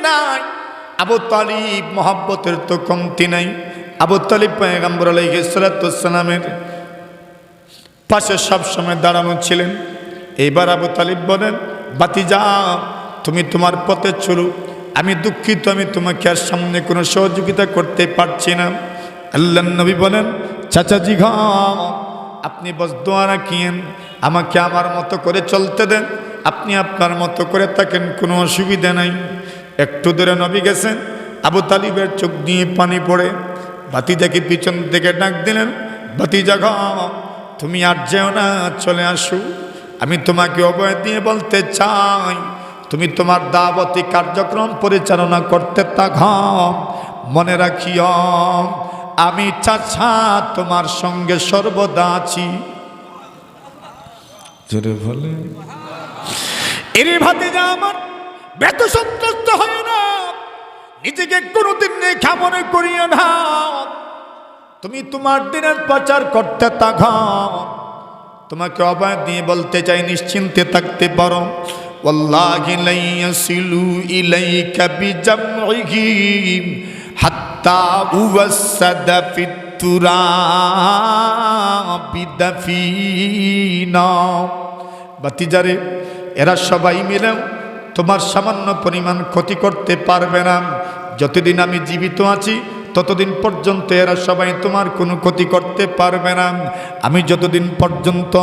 নাই। আবু তালিব মহব্বতের তো কমতি নাই। আবু তালিব পয়গম্বর আলাইহিস সালাতু ওয়াস সালামের পাশে সবসময় দাঁড়ানো ছিলেন। এইবার আবু তালিব বলেন, ভাতিজা তুমি তোমার পথে চলো, আমি দুঃখিত, আমি তোমাকে আর সামনে কোনো সহযোগিতা করতে পারছি না। আল্লাহর নবী বলেন, চাচাজি ঘাম আপনি বস দোয়া রাখিয়েন, আমাকে আমার মতো করে চলতে দেন, আপনি আপনার মতো করে থাকেন, কোনো অসুবিধা নাই। একটু দূরে নবী গেছেন, আবু তালিবের চোখ দিয়ে পানি পড়ে। ভাতিজাকে পিছন থেকে ডাক দিলেন, ভাতিজা ঘাম তুমি আর যেও না, চলে আসো। আমি তোমাকে অভয় দিয়ে বলতে চাই, তুমি তোমার দাওয়াতি কার্যক্রম পরিচালনা করতে থাকো। মনে রাখিও আমি চাচা তোমার সঙ্গে সর্বদা আছি। জোরে বলে এর ভাতিজা আমার, ব্যত সন্তুষ্ট হয় না, নিজেকে কোনোদিন নেখা মনে করিও না। তুমি তোমার দিনের প্রচার করতে থাকো। তোমাকে অভয় দিয়ে বলতে চাই, নিশ্চিন্তে থাকতে পারো। ওয়াল্লাহি লা ইয়াসিলু ইলাইকা বিজামইহিম হাত্তা উওয়াসসাদা ফিত তুরাবি দাফিনা। ভাতিজারে এরা সবাই মিলে তোমার সামান্য পরিমাণ ক্ষতি করতে পারবে না। যতদিন আমি জীবিত আছি ততদিন পর্যন্ত এরা সবাই তোমার কোনো ক্ষতি করতে পারবে না। আমি যতদিন পর্যন্ত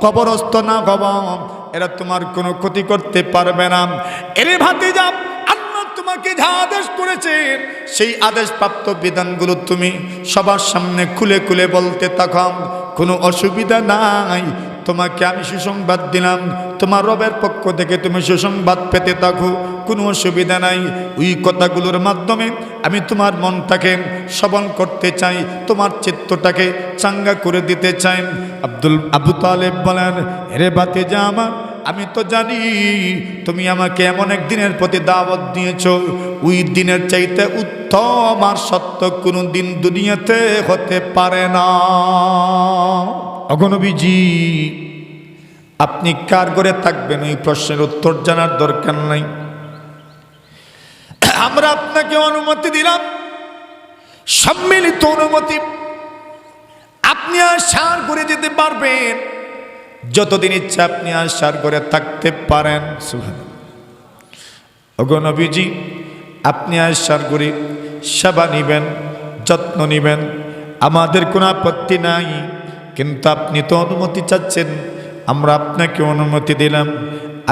কবরস্থ না হব এরা তোমার কোনো ক্ষতি করতে পারবে না। এরে ভাতিজা আল্লাহ তোমাকে যা আদেশ করেছেন সেই আদেশপ্রাপ্ত বিধানগুলো তুমি সবার সামনে খুলে খুলে বলতে থাকো, কোনো অসুবিধা নাই। তোমাকে আমি সুসংবাদ দিলাম, তোমার রবের পক্ষ থেকে তুমি সুসংবাদ পেতে থাকো, কোনো অসুবিধা নাই। ওই কথাগুলোর মাধ্যমে আমি তোমার মনটাকে সবল করতে চাই, তোমার চিত্তটাকে চাঙ্গা করে দিতে চাই। আবু তালেব বলেন, রে ভাতিজা আমার, আমি তো জানি তুমি আমাকে এমন এক দিনের প্রতি দাওয়াত দিয়েছ, ওই দিনের চাইতে উত্তম আর সত্য কোনো দিন দুনিয়াতে হতে পারে না। অগণবীজি আপনি কার ঘরে থাকবেন ওই প্রশ্নের উত্তর জানার দরকার নাই। আমরা আপনাকে অনুমতি দিলাম, সম্মিলিত অনুমতি। আপনি আশার ঘরে যেতে পারবেন, যতদিন ইচ্ছা আপনি আশার ঘরে থাকতে পারেন। সুবহানাল্লাহ। অগণবীজি আপনি আশার ঘরে সেবা নিবেন, যত্ন নিবেন, আমাদের কোনো আপত্তি নাই। কিন্তু আপনি তো অনুমতি চাচ্ছেন, আমরা আপনাকে অনুমতি দিলাম,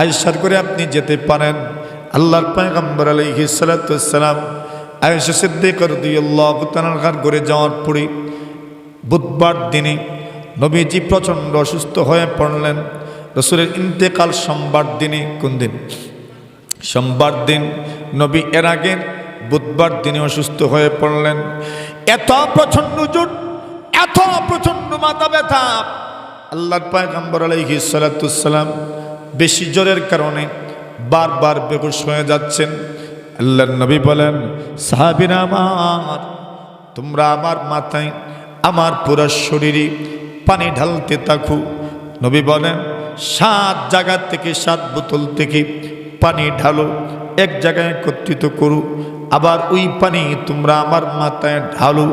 আয়েশার করে আপনি যেতে পারেন। আল্লাহর পয়গম্বর আলাইহিস সালাতু ওয়াস সালাম আয়েশা সিদ্দিকা রাদিয়াল্লাহু তাআলার ঘরে যাওয়ার পরে বুধবার দিনে নবীজি প্রচণ্ড অসুস্থ হয়ে পড়লেন। রাসূলের ইন্তেকাল সোমবার দিনে। কোন দিন? সোমবার দিন। নবী এর আগে বুধবার দিনে অসুস্থ হয়ে পড়লেন। এত প্রচণ্ড জ্বর, এত প্রচণ্ড মাথা ব্যথা, আল্লাহর পয়গম্বর আলাইহিস সালাতু ওয়াস সালাম বেশি জ্বরের কারণে বারবার বেহুশ হয়ে যাচ্ছেন। আল্লাহর নবী বলেন, সাহাবীরা আমার, তোমরা আমার মাথায়, আমার পুরো শরীরে পানি ঢালতে থাকো। নবী বলেন, 7 জায়গা থেকে 7 বোতল থেকে পানি ঢালো, এক জায়গায় একত্রিত করো, আবার ওই পানি তোমরা আমার মাথায় ঢালো।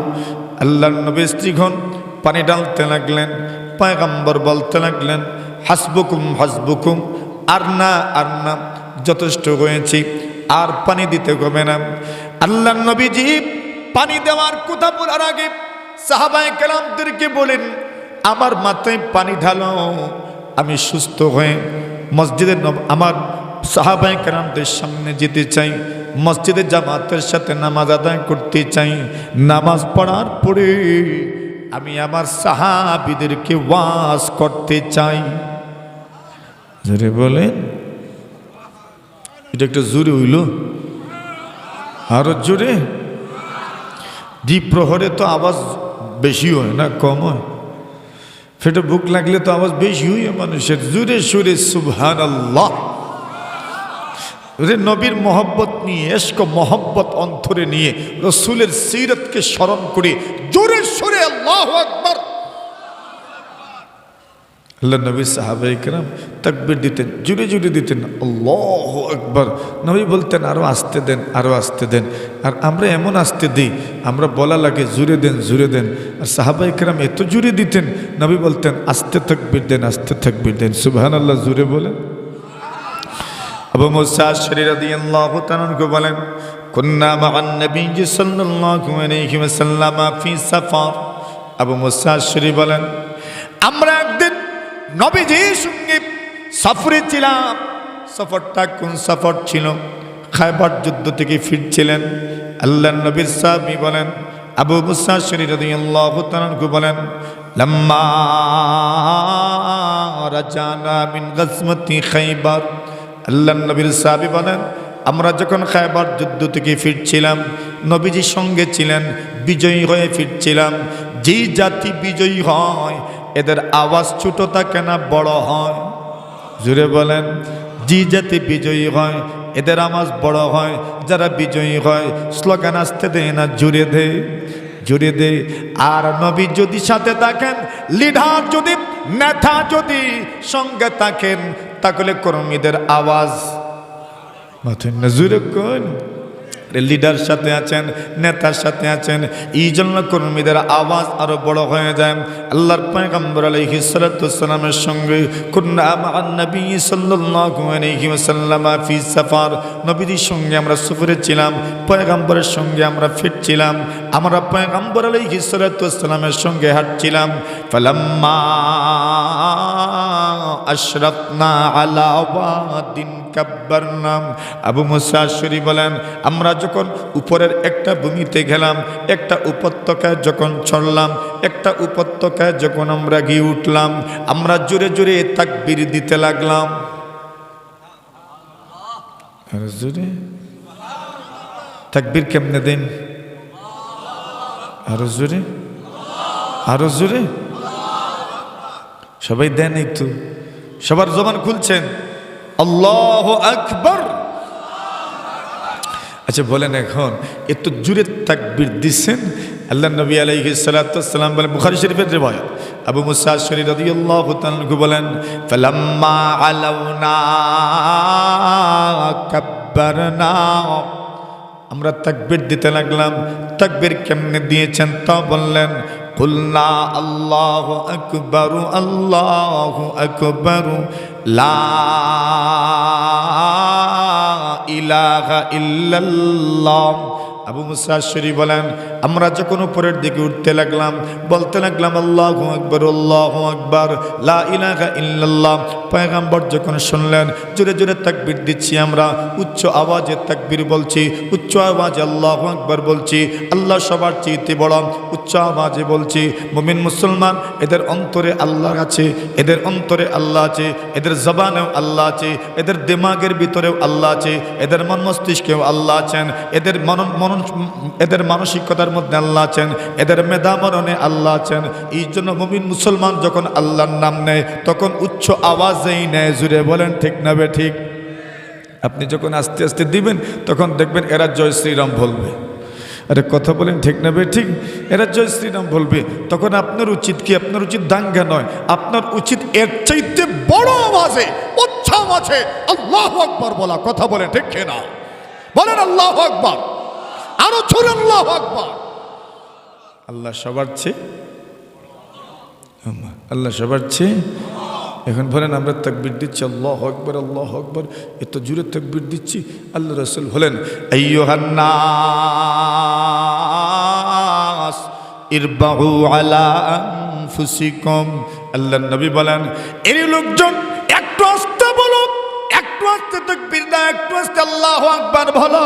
আল্লাহর নবী স্ত্রীগণ পানি ঢালতে লাগলেন। পয়গম্বর বলতে লাগলেন, হাসবুকুম হাসবুকুম, আর না আর না, যথেষ্ট হয়েছে, আর পানি দিতে হবে না। আল্লাহর নবীজি পানি দেওয়ার কথা বলার আগে সাহাবায়ে কেরামদেরকে বলেন, আমার মাথায় পানি ঢালো, আমি সুস্থ হয়ে মসজিদে আমার সাহাবায়ে কেরামদের সামনে যেতে চাই, মসজিদে জামাতের সাথে নামাজ আদায় করতে চাই। নামাজ পড়ার পরে আমি আমার সাহাবীদেরকে ওয়াজ করতে চাই। জোরে বলেন, এটা একটা জোরে হইল, আরো জোরে। দ্বীপ প্রহরে তো আওয়াজ বেশি হয় না, কম হয়? পেটে ভুক লাগলে তো আওয়াজ বেশি হয় মানুষের, জোরে সুরে সুবহানাল্লাহ। নবীর মহব্বত নিয়ে, এশক মহব্বত অন্তরে নিয়ে, রসুলের সিরতকে স্মরণ করে জোরে সুরে আল্লাহু আকবার। আল্লাহ নবী সাহাবায়ে কেরাম তাকবীর দিতেন, জুড়ে জুড়ে দিতেন, আল্লাহু আকবার। নবী বলতেন আরো আস্তে দেন, আরো আস্তে দেন। আর আমরা এমন আস্তে দিই, আমরা বলা লাগে জুড়ে দেন, জুড়ে দেন। আর সাহাবায়ে কেরাম এত জুড়ে দিতেন, নবী বলতেন আস্তে তাকবীর দেন, আস্তে তাকবীর দেন। সুবহানাল্লাহ, জুড়ে বলেন। আবু মুসা আশআরী রাদিয়াল্লাহু তাআলা আনহু বলেন, কুন্না মা'আন নবী সাল্লাল্লাহু আলাইহি ওয়াসাল্লাম ফি সাফার। আবু মুসা আশআরী বলেন, আমরা একদিন নবীজির সঙ্গে সফরে ছিলাম। সফরটা কোন সফর ছিল? খায়বার যুদ্ধ থেকে ফিরছিলেন। আল্লাহর নবীর সাহাবী বলেন, আবু মুসা আশআরী রাদিয়াল্লাহু তাআলা আনহু বলেন, লাম্মা রাজানা মিন গাজওয়াতি খায়বার। আল্লাহর নবীর সাহাবী বলেন, আমরা যখন খায়বার যুদ্ধ থেকে ফিরছিলাম, নবীজির সঙ্গে ছিলেন, বিজয়ী হয়ে ফিরছিলাম। যেই জাতি বিজয়ী হয় এদের আওয়াজ ছোট থাকে না, বড় হয়? জুড়ে বলেন। যে জাতি বিজয়ী হয় এদের আওয়াজ বড় হয়। যারা বিজয়ী হয় স্লোগান আসতে দেয় না, জুড়ে দেয়, জুড়ে দেয়। আর নবী যদি সাথে থাকেন, লিডার যদি, নেতা যদি সঙ্গে থাকেন, তাহলে কর্মীদের আওয়াজ মাথেন না, জুড়ে কোন লিডার সাথে আছেন, নেতার সাথে আছেন, এই জন্য কর্মীদের আওয়াজ আরো বড় হয়ে যায়। আল্লাহর পয়গম্বর আলাইহিস সালাতু ওয়াসসালামের সঙ্গে কুন্না মা'আন নবী সাল্লাল্লাহু আলাইহি ওয়াসাল্লাম ফি সাফার। নবীর সঙ্গে আমরা সফরে ছিলাম, পয়গম্বরের সঙ্গে আমরা ফিরছিলাম, আমরা পয়গম্বর আলাইহিস সালাতু ওয়াসসালামের সঙ্গে হাঁটছিলাম। ফালাম্মা আশরাফনা আলা ওয়াদিন কাব্বারনা। আবু মুসা আশআরী বলেন, আমরা যখন উপরের একটা ভূমিতে গেলাম, একটা উপত্যকায় যখন চললাম, একটা উপত্যকায় যখন আমরা গিয়ে উঠলাম, আমরা জোরে জোরে তাকবীর দিতে লাগলাম। আরো জোরে তাকবীর কেমনে দেন? আরো জোরে, আরো জোরে। সবাই দেন একটু, সবার জবান খুলছেন আল্লাহু আকবার। আচ্ছা বলেন, এখন এত জোরে তাকবীর দিচ্ছেন, আল্লাহ নবী আলাইহিস সালাতু ওয়াসসালাম বলেন, বুখারী শরীফের রিওয়ায়াত, আবু মুসা আশআরী রাদিয়াল্লাহু তাআলা আনহু বলেন, ফালাম্মা আলাউনা কাব্বারনা। আমরা তাকবীর দিতে লাগলাম। তাকবীর কেমনে দিয়েছেন তা বললেন, কুলনা আল্লাহু আকবার, আল্লাহু আকবার, লা ইলাহা ইল্লাল্লাহ। আবু মুসা আশআরী বলেন, আমরা যখন উপরের দিকে উঠতে লাগলাম, বলতে লাগলাম আল্লাহু আকবার, আল্লাহু আকবার, লা ইলাহা ইল্লাল্লাহ। পয়গম্বর যখন শুনলেন জোরে জোরে তাকবীর দিচ্ছি, আমরা উচ্চ আওয়াজে তাকবীর বলছি, উচ্চ আওয়াজে আল্লাহু আকবার বলছি। আল্লাহ সবার চেয়ে বড়, উচ্চ আওয়াজে বলছি। মুমিন মুসলমান এদের অন্তরে আল্লাহ আছে, এদের অন্তরে আল্লাহ আছে, এদের জবানেও আল্লাহ আছে, এদের দিমাগের ভিতরেও আল্লাহ আছে, এদের মন মস্তিষ্কেও আল্লাহ আছেন, এদের মানসিকতার মধ্যে আল্লাহ আছেন, এদের মেধা মননে আল্লাহ আছেন। এই জন্য মুমিন মুসলমান যখন আল্লাহর নাম নেয় তখন উচ্চ আওয়াজেই নেয়। জুড়ে বলেন ঠিক না বে ঠিক? আপনি যখন আস্তে আস্তে দিবেন তখন দেখবেন এরা জয় শ্রীরাম বলবে। আরে কথা বলেন ঠিক না বে ঠিক? এরা জয় শ্রীরাম বলবে। তখন আপনার উচিত কি? আপনার উচিত দাঙ্গা নয়, আপনার উচিত এর চাইতে বড় আওয়াজে, উচ্চ আওয়াজে আল্লাহু আকবার বলা। কথা বলেন ঠিক না? বলেন আল্লাহু আকবার, আরো জোরে আল্লাহু আকবার। আল্লাহ সবার চেয়ে, আল্লাহ সবার চেয়ে। এখন বলেন আমরা তাকবীর দিচ্ছি আল্লাহু আকবার, আল্লাহু আকবার, এত জোরে তাকবীর দিচ্ছি। আল্লাহ রাসূল বলেন, আইয়ুহান নাস ইরবাউ আলা আনফুসিকুম। আল্লাহর নবী বলেন, এই লোকজন একটু আস্তে বলো, একটু আস্তে তাকবীর দাও, একটু আস্তে আল্লাহু আকবার বলো।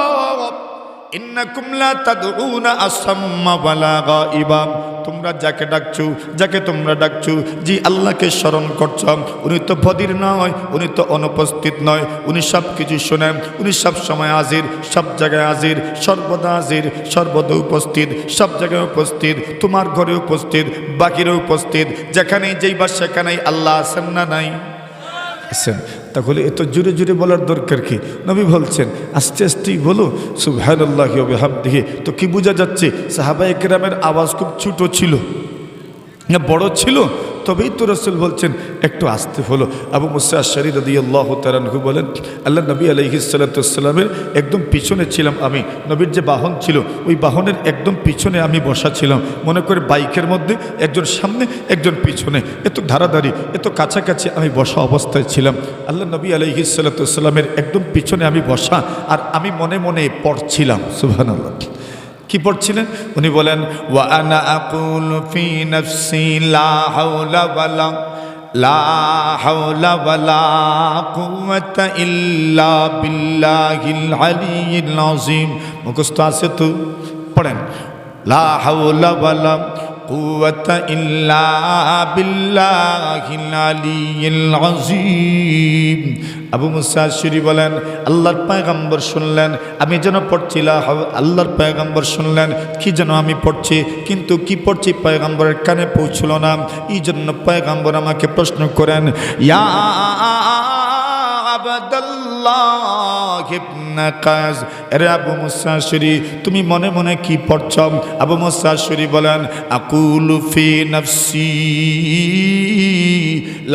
ইন্নাকুম লা তাদউনা আসাম্মা ওয়ালা গায়িবা। তোমরা যাকে ডাকছো, যাকে তোমরা ডাকছো, যে আল্লাহকে স্মরণ করছো, উনি তো বধির নয়, উনি তো অনুপস্থিত নয়, উনি সব কিছু শোনেন, উনি সব সময় হাজির, সব জায়গায় হাজির, সর্বদা হাজির, সর্বদা উপস্থিত, সব জায়গায় উপস্থিত, তোমার ঘরে উপস্থিত, বাকিরে উপস্থিত, যেখানেই যাইবা সেখানেই আল্লাহ আছেন না নাই? আছেন। তাহলে এত জোরে জোরে বলার দরকার কি? নবী বলছেন আস্তে আস্তেই বলো সুবহানাল্লাহি ওয়া বিহামদিহি। তো কি বোঝা যাচ্ছে? সাহাবায়ে কেরামের আওয়াজ খুব ছোট ছিল না বড় ছিল? তবেই তো রাসূল বলছেন একটু আস্তে হলো। আবু মুসা আশআরী রাদিয়াল্লাহু তাআলা আনহু বলেন, আল্লাহ নবী আলাইহিস সালাতু ওয়াসসালামের একদম পিছনে ছিলাম আমি। নবীর যে বাহন ছিল ওই বাহনের একদম পিছনে আমি বসা ছিলাম। মনে করে বাইকের মধ্যে একজন সামনে একজন পিছনে, এত ধারাধারি এত কাছাকাছি আমি বসা অবস্থায় ছিলাম। আল্লাহ নবী আলাইহিস সালাতু ওয়াসসালামের একদম পিছনে আমি বসা, আর আমি মনে মনে পড়ছিলাম সুবহানাল্লাহ। কি পড়ছিলেন? উনি বলেন, ওয়া আনা আকুলু ফি নাফসি লা হাওলা ওয়ালা কুওয়াতা ইল্লা বিল্লাহিল আলিয়্যিল আযীম। মুখস্থ আছে তো? পড়েন, লা হাওলা ওয়ালা কুওয়াতা ইল্লা বিল্লাহিল আলিয়্যিল আযীম। আবু মুসা আশআরী বলেন, আল্লাহর পয়গম্বর শুনলেন আমি যেন পড়ছি, আল্লাহর পয়গম্বর শুনলেন কি যেন আমি পড়ছি, কিন্তু কি পড়ছি পয়গম্বরের কানে পৌঁছল না। এই জন্য পয়গম্বর আমাকে প্রশ্ন করেন, ইয়া আবদুল্লাহ ইবনে কাস, এরে আবু মুসা আশআরী তুমি মনে মনে কি পড়ছ? আবু মুসা আশআরী বলেন, আকুলু ফি নাফসি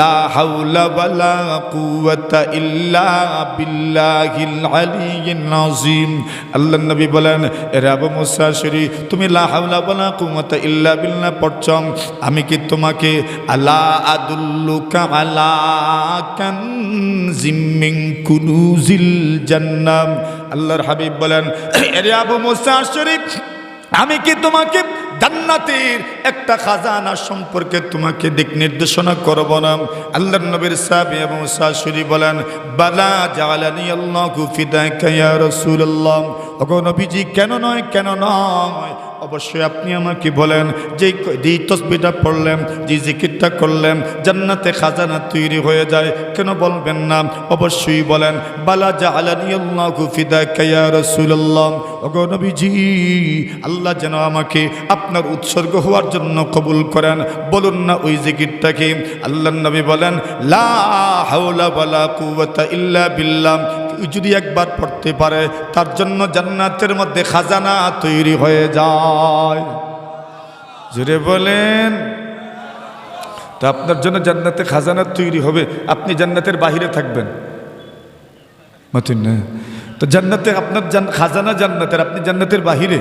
লা হাওলা ওয়ালা কুওয়াতা ইল্লা বিল্লাহিল আলিয়্যিল আযীম। আল্লাহর নবী বলেন, এরে আবু মুসা আশআরী তুমি লা হাওলা ওয়ালা কুওয়াতা ইল্লা বিল্লাহ পড়ছ, আমি কি তোমাকে আলা আদুল্লুকা আলা কানজিম মিন কুনুজিল জান্নাহ, আল্লাহর হাবিব বলেন, এরে আবু মুসা আশআরী আমি কি তোমাকে জান্নাতের একটা খাজানা সম্পর্কে তোমাকে দিক নির্দেশনা করব না? আল্লাহর নবীর সাহাবী আবু মুসা আশআরী বলেন, বালা জাআলানি আল্লাহু ফিদাকা ইয়া রাসূলুল্লাহ। ওগো নবীজি কেন নয়, কেন নয়, অবশ্যই আপনি আমাকে বলেন যেই তসবিহটা পড়লেন, যে জিকিরটা করলেন জান্নাতে খাজানা তৈরি হয়ে যায়, কেন বলবেন না? অবশ্যই বলেন, বালা জাআলানি আল্লাহু ফিদাকা ইয়া রাসূলুল্লাহ। ওগো নবীজি আল্লাহ যেন আমাকে আপনার উৎসর্গ হওয়ার জন্য কবুল করেন, বলুন না ওই জিকিরটাকে। আল্লাহর নবী বলেন, লা হাওলা ওয়ালা কুওয়াতা ইল্লা বিল্লাহ, যদি একবার পড়তে পারে তার জন্য জান্নাতের মধ্যে খাজানা তৈরি হয়ে যায়। জোরে বলেন। তো আপনার জন্য জান্নাতে খাজানা তৈরি হবে, আপনি জান্নাতের বাহিরে থাকবেন মতন না। তো জান্নাতে আপনার খাজানা জান্নাতের, আপনি জান্নাতের বাহিরে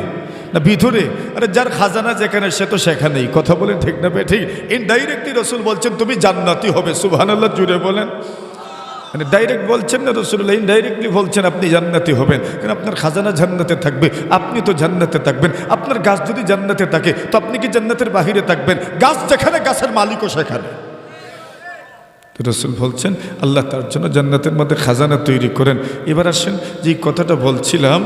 না ভিতরে? আরে যার খাজানা যেখানে সে তো সেখানেই। কথা বলেন ঠিক না ঠিক? ইনডাইরেক্টলি রাসূল বলছেন তুমি জান্নাতি হবে। সুবহানাল্লাহ, জুড়ে বলেন। মানে ডাইরেক্ট বলছেন না রাসূলুল্লাহ, ইনডাইরেক্টলি বলছেন আপনি জান্নাতি হবেন, কারণ আপনার খাজানা জান্নাতে থাকবে, আপনি তো জান্নাতে থাকবেন। আপনার গাছ যদি জান্নাতে থাকে তো আপনি কি জান্নাতের বাহিরে থাকবেন? গাছ যেখানে, গাছের মালিকও সেখানে। তো রাসূল বলছেন আল্লাহ তার জন্য জান্নাতের মধ্যে খাজানা তৈরি করেন। এবার আসেন যে কথাটা বলছিলাম,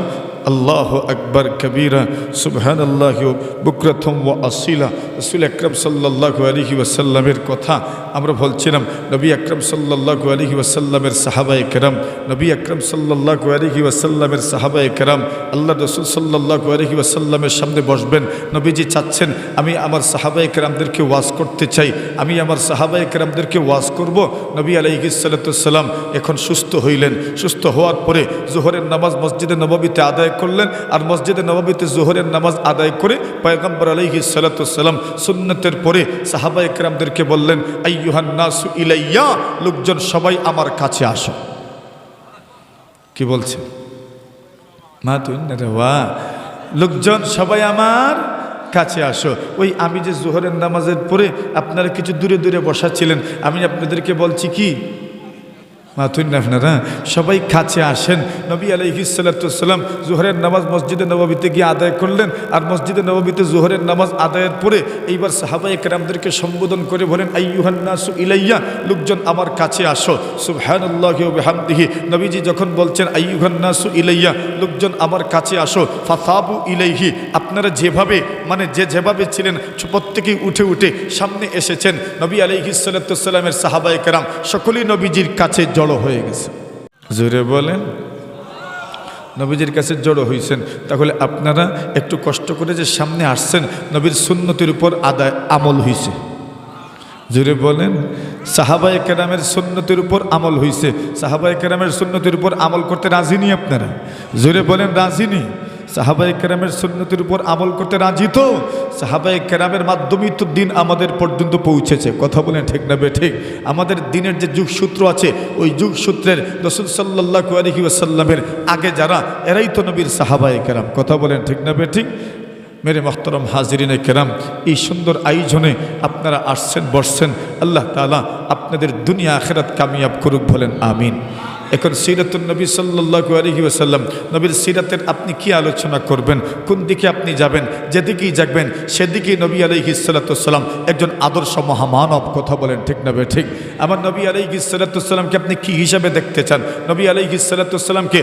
আল্লাহু আকবার কবীরা সুবহানাল্লাহি বুকরাতুম ওয়া আসীলা। রাসূল আকরাম সাল্লাল্লাহু আলাইহি ওয়াসাল্লামের কথা আমরা বলছিলাম। নবী আকরাম সাল্লাল্লাহু আলাইহি ওয়াসাল্লামের সাহাবায়ে কেরাম, নবী আকরাম সাল্লাল্লাহু আলাইহি ওয়াসাল্লামের সাহাবায়ে কেরাম আল্লাহ রাসূল সাল্লাল্লাহু আলাইহি ওয়াসাল্লামের সামনে বসবেন। নবীজি চাচ্ছেন আমি আমার সাহাবায়ে কেরামদেরকে ওয়াজ করতে চাই, আমি আমার সাহাবায়ে কেরামদেরকে ওয়াজ করব। নবী আলাইহিস সালাতু ওয়াস সালাম এখন সুস্থ হইলেন। সুস্থ হওয়ার পরে জোহরের নামাজ মসজিদে নববীতে আদায় করলেন, আর মসজিদে নববীতে জোহরের নামাজ আদায় করে পয়গম্বর আলাইহিস সালাতু ওয়াস সালাম সুন্নতের পরে সাহাবায়ে কেরামদেরকে বললেন, আইয়ুহান নাসু ইলাইয়া, লোকজন সবাই আমার কাছে আসো। কি বলছে? মা তুই না রে, ওয়া লোকজন সবাই আমার কাছে আসো। ওই আমি যে জোহরের নামাজের পরে আপনারা কিছু দূরে দূরে বসা ছিলেন, আমি আপনাদেরকে বলছি কি মাতুন না, আপনারা সবাই কাছে আসেন। নবী আলাইহিস সালাতু ওয়াস সালাম জোহরের নামাজ মসজিদে নববীতে গিয়ে আদায় করলেন, আর মসজিদে নববীতে জোহরের নামাজ আদায়ের পরে এইবার সাহাবায়ে কেরামদেরকে সম্বোধন করে বলেন, আইয়ুহান নাসু ইলাইয়া, লোকজন আমার কাছে আসো। সুবহানাল্লাহি ওয়া বিহামদিহি। নবীজি যখন বলছেন আইয়ুহান নাসু ইলাইয়া, লোকজন আমার কাছে আসো, ফাসাবু ইলাইহি, আপনারা যেভাবে মানে যেভাবে ছিলেন প্রত্যেকেই উঠে উঠে সামনে এসেছেন। নবী আলাইহিস সালাতু ওয়াস সালামের সাহাবায়ে কেরাম সকলেই নবীজির কাছে জড়ো হয়ে গেছে। জোরে বলেন। নবীজির কাছে জড়ো হয়েছেন। তাহলে আপনারা একটু কষ্ট করে যে সামনে আসছেন, নবীর সুন্নতের উপর আদায় আমল হয়েছে। জোরে বলেন। সাহাবায়ে কেরামের সুন্নতের উপর আমল হয়েছে। সাহাবায়ে কেরামের সুন্নতের উপর আমল করতে রাজি নি আপনারা? জোরে বলেন, রাজি নি? সাহাবায়ে কেরামের সুন্নতের উপর আমল করতে রাজি তো? সাহাবায়ে কেরামের মাধ্যমেই তো দিন আমাদের পর্যন্ত পৌঁছেছে। কথা বলেন ঠিক না বেঠিক? আমাদের দিনের যে যুগসূত্র আছে, ওই যুগসূত্রের রাসূল সাল্লাল্লাহু আলাইহি ওয়াসাল্লামের আগে যারা, এরাই তো নবীর সাহাবায়ে কেরাম। কথা বলেন ঠিক না বেঠিক? মেরে মোহতরম হাজিরিনে কেরাম, এই সুন্দর আয়োজনে আপনারা আসছেন, বসছেন। আল্লাহ তাআলা আপনাদের দুনিয়া আখিরাত কামিয়াব করুক, বলেন আমিন। এখন সিরাতুন নবী সাল্লাল্লাহু আলাইহি ওয়াসাল্লাম, নবীর সিরাতের আপনি কি আলোচনা করবেন? কোন দিকে আপনি যাবেন? যেদিকেই যাবেন সেদিকেই নবী আলাইহিস সালাতু ওয়াসসালাম একজন আদর্শ মহামানব। কথা বলেন ঠিক না ঠিক? আমার নবী আলাইহিস সালাতু ওয়াসসালামকে আপনি কি হিসাবে দেখতে চান? নবী আলাইহিস সালাতু ওয়াসসালামকে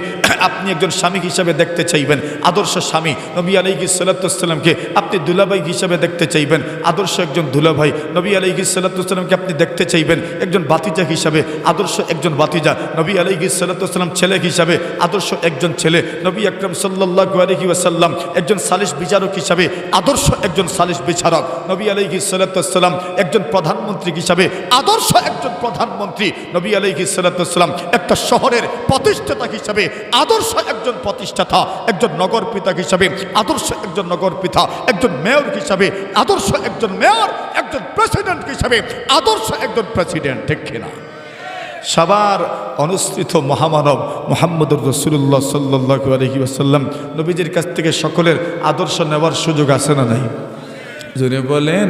আপনি একজন স্বামী হিসাবে দেখতে চাইবেন, আদর্শ স্বামী। নবী আলাইহিস সালাতু ওয়াসসালামকে আপনি দুলাভাই হিসাবে দেখতে চাইবেন, আদর্শ একজন দুলাভাই। নবী আলাইহিস সালাতু ওয়াসসালামকে আপনি দেখতে চাইবেন একজন বাতিজা হিসাবে, আদর্শ একজন বাতিজা। নবী আলাইহিস সালাতু ওয়াসসালাম ছেলে হিসাবে, আদর্শ একজন ছেলে। নবী আকরাম সাল্লাল্লাহু আলাইহি ওয়াসাল্লাম একজন সালিশ বিচারক হিসাবে, আদর্শ একজন সালিশ বিচারক। নবী আলাইহিস সালাতু ওয়াসসালাম একজন প্রধানমন্ত্রী হিসাবে, আদর্শ একজন প্রধানমন্ত্রী। নবী আলাইহিস সালাতু ওয়াসসালাম একটা শহরের প্রতিষ্ঠাতা হিসাবে, আদর্শ একজন প্রতিষ্ঠাতা। একজন নগর পিতা হিসাবে, আদর্শ একজন নগর পিতা। একজন মেয়র হিসাবে, আদর্শ একজন মেয়র। একজন প্রেসিডেন্ট হিসাবে, আদর্শ একজন প্রেসিডেন্ট। ঠিক কিনা? সবার অনুসৃত মহামানব মুহাম্মদুর রাসূলুল্লাহ সাল্লাল্লাহু আলাইহি ওয়াসাল্লাম, নবীজির কাছ থেকে সকলের আদর্শ নেওয়ার সুযোগ আছে না নাই? জোরে বলেন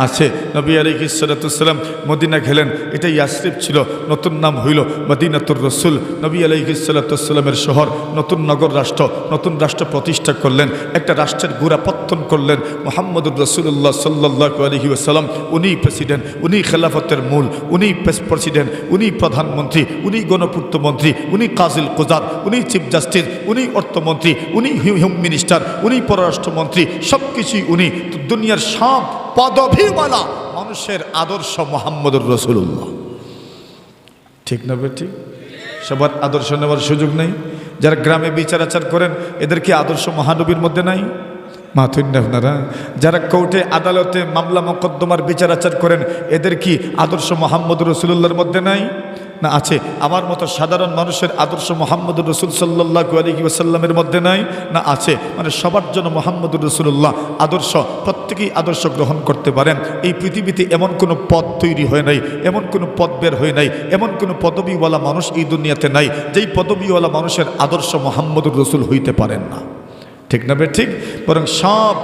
আছে। নবী আলাইহিস সালাতু ওয়াসসালাম মদিনা গেলেন, এটা ইয়াসরিব ছিল, নতুন নাম হইল মদিনাতুর রাসূল। নবী আলাইহিস সালাতু ওয়াসসালামের শহর, নতুন নগর রাষ্ট্র, নতুন রাষ্ট্র প্রতিষ্ঠা করলেন, একটা রাষ্ট্রের গোড়াপত্তন করলেন। মুহাম্মদুর রাসূলুল্লাহ সাল্লাল্লাহু আলাইহি ওয়াসাল্লাম উনি প্রেসিডেন্ট, উনি খেলাফতের মূল, উনি প্রেসিডেন্ট, উনি প্রধানমন্ত্রী, উনি গণপূর্তমন্ত্রী, উনি কাজিল কুজার, উনি চিফ জাস্টিস, উনি অর্থমন্ত্রী, উনি হোম মিনিস্টার, উনি পররাষ্ট্রমন্ত্রী। সব কিছুই উনি। তো দুনিয়ার সব পদবিওয়ালা মানুষের আদর্শ মুহাম্মদুর রাসূলুল্লাহ। ঠিক না বেঠিক? সবার আদর্শ নেওয়ার সুযোগ নেই। যারা গ্রামে বিচার আচার করেন, এদের কি আদর্শ মহানবীর মধ্যে নাই? মাথুন না আপনারা? যারা কোর্টে আদালতে মামলা মোকদ্দমার বিচার আচার করেন, এদের কি আদর্শ মুহাম্মদুর রাসূলুল্লাহর মধ্যে নাই? না আছে? আমার মতো সাধারণ মানুষের আদর্শ মুহাম্মদুর রাসূল সাল্লাল্লাহু আলাইহি ওয়াসাল্লামের মধ্যে নাই? না আছে? মানে সবার জন্য মুহাম্মদুর রাসূলুল্লাহ আদর্শ, প্রত্যেকেই আদর্শ গ্রহণ করতে পারেন। এই পৃথিবীতে এমন কোনো পদ তৈরি হয় নাই, এমন কোনো পদ বের হয় নাই, এমন কোনো পদবিওয়ালা মানুষ এই দুনিয়াতে নাই যেই পদবিওয়ালা মানুষের আদর্শ মুহাম্মদুর রাসূল হইতে পারেন না। ঠিক না বে ঠিক? বরং সব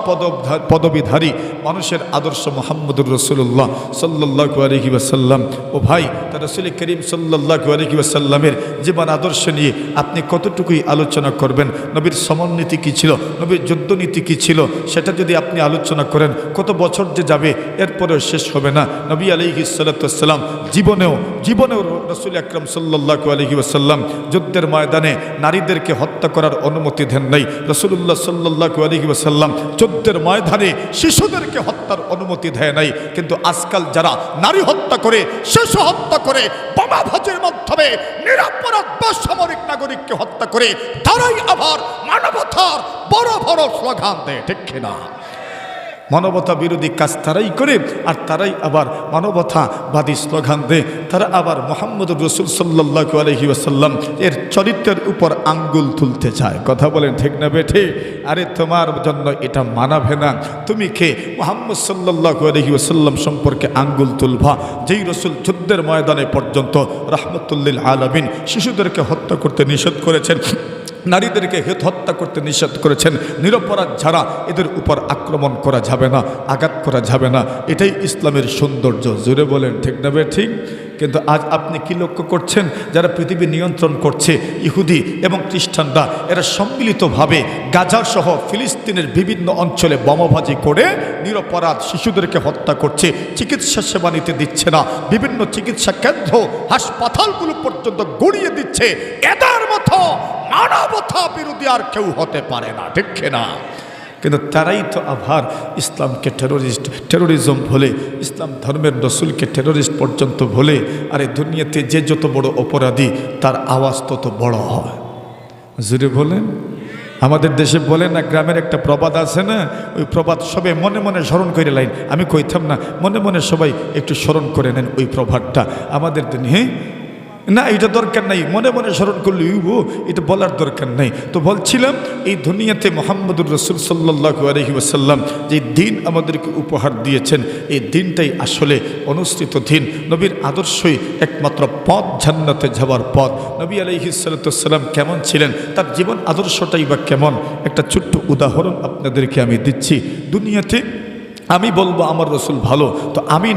পদবিধারী মানুষের আদর্শ মুহাম্মদুর রাসূলুল্লাহ সাল্লাল্লাহু আলাইহি ওয়াসাল্লাম। ও ভাই, তার রাসূল করিম সাল্লাল্লাহু আলাইহি ওয়াসাল্লামের জীবন আদর্শ নিয়ে আপনি কতটুকুই আলোচনা করবেন? নবীর সমরনীতি কী ছিল, নবীর যুদ্ধনীতি কী ছিল, সেটা যদি আপনি আলোচনা করেন কত বছর যে যাবে, এরপরেও শেষ হবে না। নবী আলাইহিস সালাতু ওয়াসসালাম জীবনেও রাসূল আকরাম সাল্লাল্লাহু আলাইহি ওয়াসাল্লাম যুদ্ধের ময়দানে নারীদেরকে হত্যা করার অনুমতি দেন নাই। রাসূলুল্লাহ সাল্লাল্লাহু আলাইহি ওয়াসাল্লাম যুদ্ধের ময়দানে শিশুদেরকে হত্যার অনুমতি দেয় নাই। কিন্তু আজকাল যারা নারী হত্যা করে, শিশু হত্যা করে, বোমাবাজির মাধ্যমে নিরপরাধ বেসামরিক নাগরিককে হত্যা করে, তারাই আবার মানবতার বড় বড় স্লোগান দেয়। ঠিক কিনা? মানবতা বিরোধী কাজ তারাই করে, আর তারাই আবার মানবতাবাদী স্লোগান দেয়। তারা আবার মুহাম্মদুর রাসূল সাল্লাল্লাহু আলাইহি ওয়াসাল্লাম এর চরিত্রের উপর আঙ্গুল তুলতে চায়। কথা বলেন ঠিক না বেঠে? আরে তোমার জন্য এটা মানাবে না। তুমি কে মুহাম্মদ সাল্লাল্লাহু আলাইহি ওয়াসাল্লাম সম্পর্কে আঙ্গুল তুলবা, যেই রাসূল যুদ্ধের ময়দানে পর্যন্ত রাহমাতুল লিল আলামিন শিশুদেরকে হত্যা করতে নিষেধ করেছেন, নারীদেরকে হত্যা করতে নিষেধ করেছেন। নিরপরাধ যারা, এদের উপর আক্রমণ করা যাবে না, আঘাত করা যাবে না। এটাই ইসলামের সৌন্দর্য। জোরে বলেন ঠিক না বে ঠিক? কিন্তু আজ আপনি কি লক্ষ্য করছেন? যারা পৃথিবী নিয়ন্ত্রণ করছে, ইহুদি এবং খ্রিস্টানরা, এরা সম্মিলিতভাবে গাজা সহ ফিলিস্তিনের বিভিন্ন অঞ্চলে বোমাবাজি করে নিরপরাধ শিশুদেরকে হত্যা করছে, চিকিৎসা সেবা নিতে দিচ্ছে না, বিভিন্ন চিকিৎসা কেন্দ্র হাসপাতালগুলো পর্যন্ত গড়িয়ে দিচ্ছে। এদের মতো মানবতা বিরোধী আর কেউ হতে পারে না। ঠিক না? কিন্তু তারাই তো আবার ইসলামকে টেরোরিজম বলে, ইসলাম ধর্মের রসুলকে টেরোরিস্ট পর্যন্ত বলে। আর এই দুনিয়াতে যে যত বড় অপরাধী, তার আওয়াজ তত বড় হয়। জুড়ে বলেন। আমাদের দেশে বলে না, গ্রামের একটা প্রবাদ আছে না, ওই প্রবাদ সবাই মনে মনে স্মরণ করে লাইন, আমি কইতাম না, মনে মনে সবাই একটু স্মরণ করে নেন ওই প্রবাদটা। আমাদের দিন, হ্যাঁ, না, এটা দরকার নাই, মনে মনে স্মরণ করলে এটা বলার দরকার নাই। তো বলছিলাম এই দুনিয়াতে মুহাম্মদুর রাসূল সাল্লাল্লাহু আলাইহি ওয়াসাল্লাম যে দিন আমাদেরকে উপহার দিয়েছেন, এই দিনটাই আসলে অনুসৃত দিন। নবীর আদর্শই একমাত্র পথ, জান্নাতে যাওয়ার পথ। নবী আলাইহিস সালাতু ওয়াসসালাম কেমন ছিলেন, তার জীবন আদর্শটাই বা কেমন, একটা ছোট্ট উদাহরণ আপনাদেরকে আমি দিচ্ছি। দুনিয়াতে আমি বলবো আমার রসুল ভালো, তো আমি